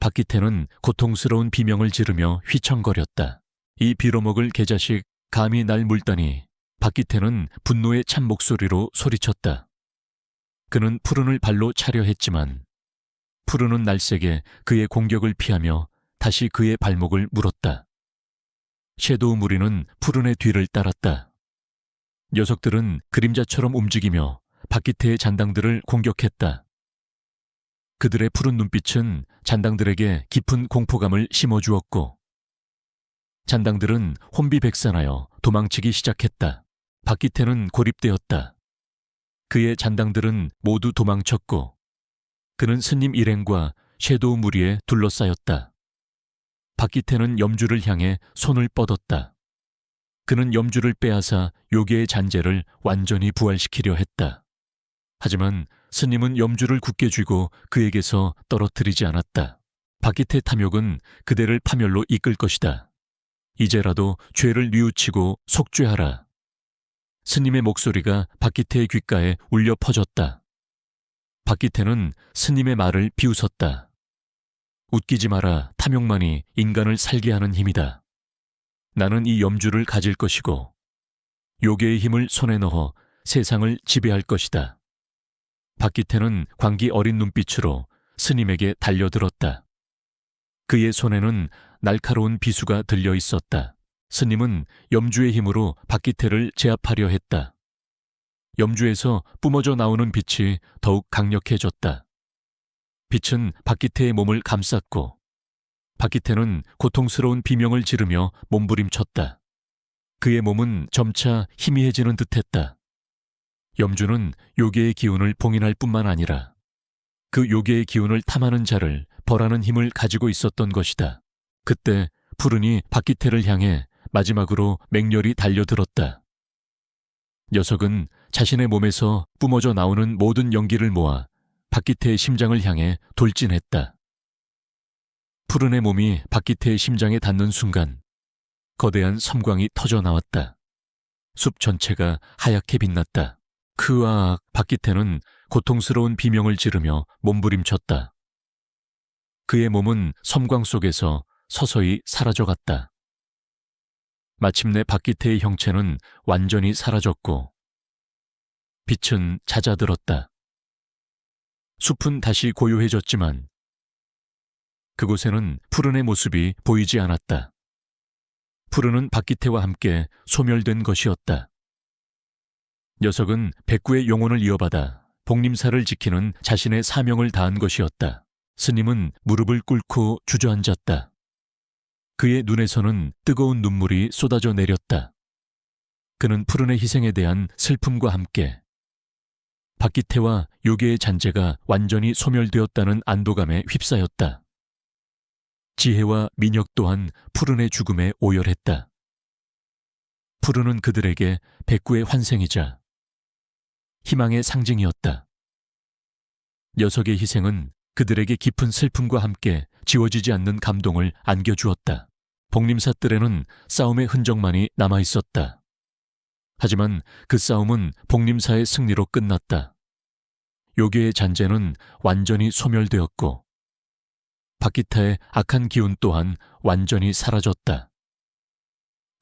박기태는 고통스러운 비명을 지르며 휘청거렸다. 이 빌어먹을 개자식 감히 날 물다니. 박기태는 분노의 찬 목소리로 소리쳤다. 그는 푸른을 발로 차려 했지만 푸른은 날쌔게 그의 공격을 피하며 다시 그의 발목을 물었다. 섀도우 무리는 푸른의 뒤를 따랐다. 녀석들은 그림자처럼 움직이며 박기태의 잔당들을 공격했다. 그들의 푸른 눈빛은 잔당들에게 깊은 공포감을 심어주었고 잔당들은 혼비백산하여 도망치기 시작했다. 박기태는 고립되었다. 그의 잔당들은 모두 도망쳤고 그는 스님 일행과 섀도우 무리에 둘러싸였다. 박기태는 염주를 향해 손을 뻗었다. 그는 염주를 빼앗아 요괴의 잔재를 완전히 부활시키려 했다. 하지만 스님은 염주를 굳게 쥐고 그에게서 떨어뜨리지 않았다. 박기태 탐욕은 그대를 파멸로 이끌 것이다. 이제라도 죄를 뉘우치고 속죄하라. 스님의 목소리가 박기태의 귓가에 울려 퍼졌다. 박기태는 스님의 말을 비웃었다. 웃기지 마라. 탐욕만이 인간을 살게 하는 힘이다. 나는 이 염주를 가질 것이고 요괴의 힘을 손에 넣어 세상을 지배할 것이다. 박기태는 광기 어린 눈빛으로 스님에게 달려들었다. 그의 손에는 날카로운 비수가 들려 있었다. 스님은 염주의 힘으로 박기태를 제압하려 했다. 염주에서 뿜어져 나오는 빛이 더욱 강력해졌다. 빛은 박기태의 몸을 감쌌고 박기태는 고통스러운 비명을 지르며 몸부림쳤다. 그의 몸은 점차 희미해지는 듯했다. 염주는 요괴의 기운을 봉인할 뿐만 아니라 그 요괴의 기운을 탐하는 자를 벌하는 힘을 가지고 있었던 것이다. 그때 푸른이 박기태를 향해 마지막으로 맹렬히 달려들었다. 녀석은 자신의 몸에서 뿜어져 나오는 모든 연기를 모아 박기태의 심장을 향해 돌진했다. 푸른의 몸이 박기태의 심장에 닿는 순간 거대한 섬광이 터져 나왔다. 숲 전체가 하얗게 빛났다. 크악! 박기태는 고통스러운 비명을 지르며 몸부림쳤다. 그의 몸은 섬광 속에서 서서히 사라져갔다. 마침내 박기태의 형체는 완전히 사라졌고 빛은 잦아들었다. 숲은 다시 고요해졌지만 그곳에는 푸른의 모습이 보이지 않았다. 푸른은 박기태와 함께 소멸된 것이었다. 녀석은 백구의 영혼을 이어받아 복림사를 지키는 자신의 사명을 다한 것이었다. 스님은 무릎을 꿇고 주저앉았다. 그의 눈에서는 뜨거운 눈물이 쏟아져 내렸다. 그는 푸른의 희생에 대한 슬픔과 함께 박기태와 요괴의 잔재가 완전히 소멸되었다는 안도감에 휩싸였다. 지혜와 민혁 또한 푸른의 죽음에 오열했다. 푸른은 그들에게 백구의 환생이자 희망의 상징이었다. 녀석의 희생은 그들에게 깊은 슬픔과 함께 지워지지 않는 감동을 안겨주었다. 복림사 뜰에는 싸움의 흔적만이 남아있었다. 하지만 그 싸움은 복림사의 승리로 끝났다. 요괴의 잔재는 완전히 소멸되었고 박기태의 악한 기운 또한 완전히 사라졌다.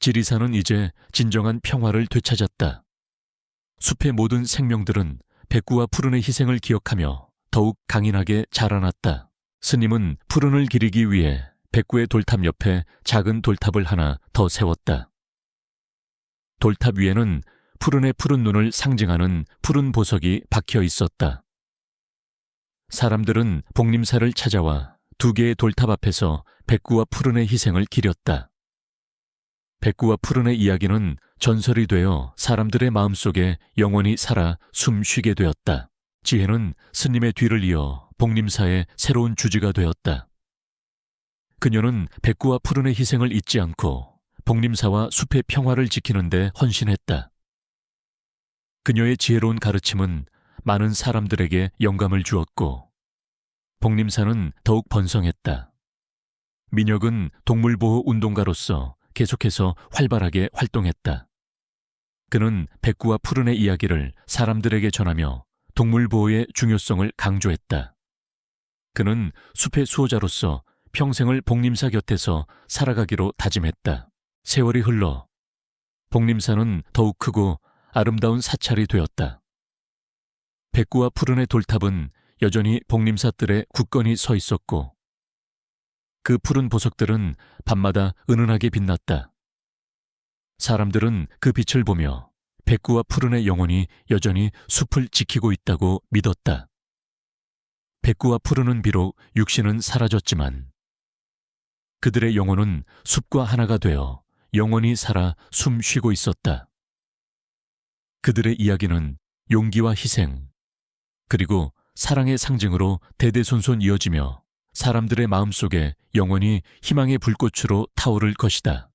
지리산은 이제 진정한 평화를 되찾았다. 숲의 모든 생명들은 백구와 푸른의 희생을 기억하며 더욱 강인하게 자라났다. 스님은 푸른을 기리기 위해 백구의 돌탑 옆에 작은 돌탑을 하나 더 세웠다. 돌탑 위에는 푸른의 푸른 눈을 상징하는 푸른 보석이 박혀 있었다. 사람들은 복림사를 찾아와 두 개의 돌탑 앞에서 백구와 푸른의 희생을 기렸다. 백구와 푸른의 이야기는 전설이 되어 사람들의 마음속에 영원히 살아 숨쉬게 되었다. 지혜는 스님의 뒤를 이어 복림사의 새로운 주지가 되었다. 그녀는 백구와 푸른의 희생을 잊지 않고 복림사와 숲의 평화를 지키는 데 헌신했다. 그녀의 지혜로운 가르침은 많은 사람들에게 영감을 주었고 복림사는 더욱 번성했다. 민혁은 동물보호 운동가로서 계속해서 활발하게 활동했다. 그는 백구와 푸른의 이야기를 사람들에게 전하며 동물보호의 중요성을 강조했다. 그는 숲의 수호자로서 평생을 복림사 곁에서 살아가기로 다짐했다. 세월이 흘러 복림산은 더욱 크고 아름다운 사찰이 되었다. 백구와 푸른의 돌탑은 여전히 복림사뜰에 굳건히 서 있었고 그 푸른 보석들은 밤마다 은은하게 빛났다. 사람들은 그 빛을 보며 백구와 푸른의 영혼이 여전히 숲을 지키고 있다고 믿었다. 백구와 푸른은 비록 육신은 사라졌지만 그들의 영혼은 숲과 하나가 되어 영원히 살아 숨 쉬고 있었다. 그들의 이야기는 용기와 희생, 그리고 사랑의 상징으로 대대손손 이어지며 사람들의 마음속에 영원히 희망의 불꽃으로 타오를 것이다.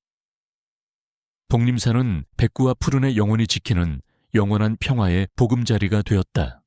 복림산은 백구와 푸른의 영혼이 지키는 영원한 평화의 보금자리가 되었다.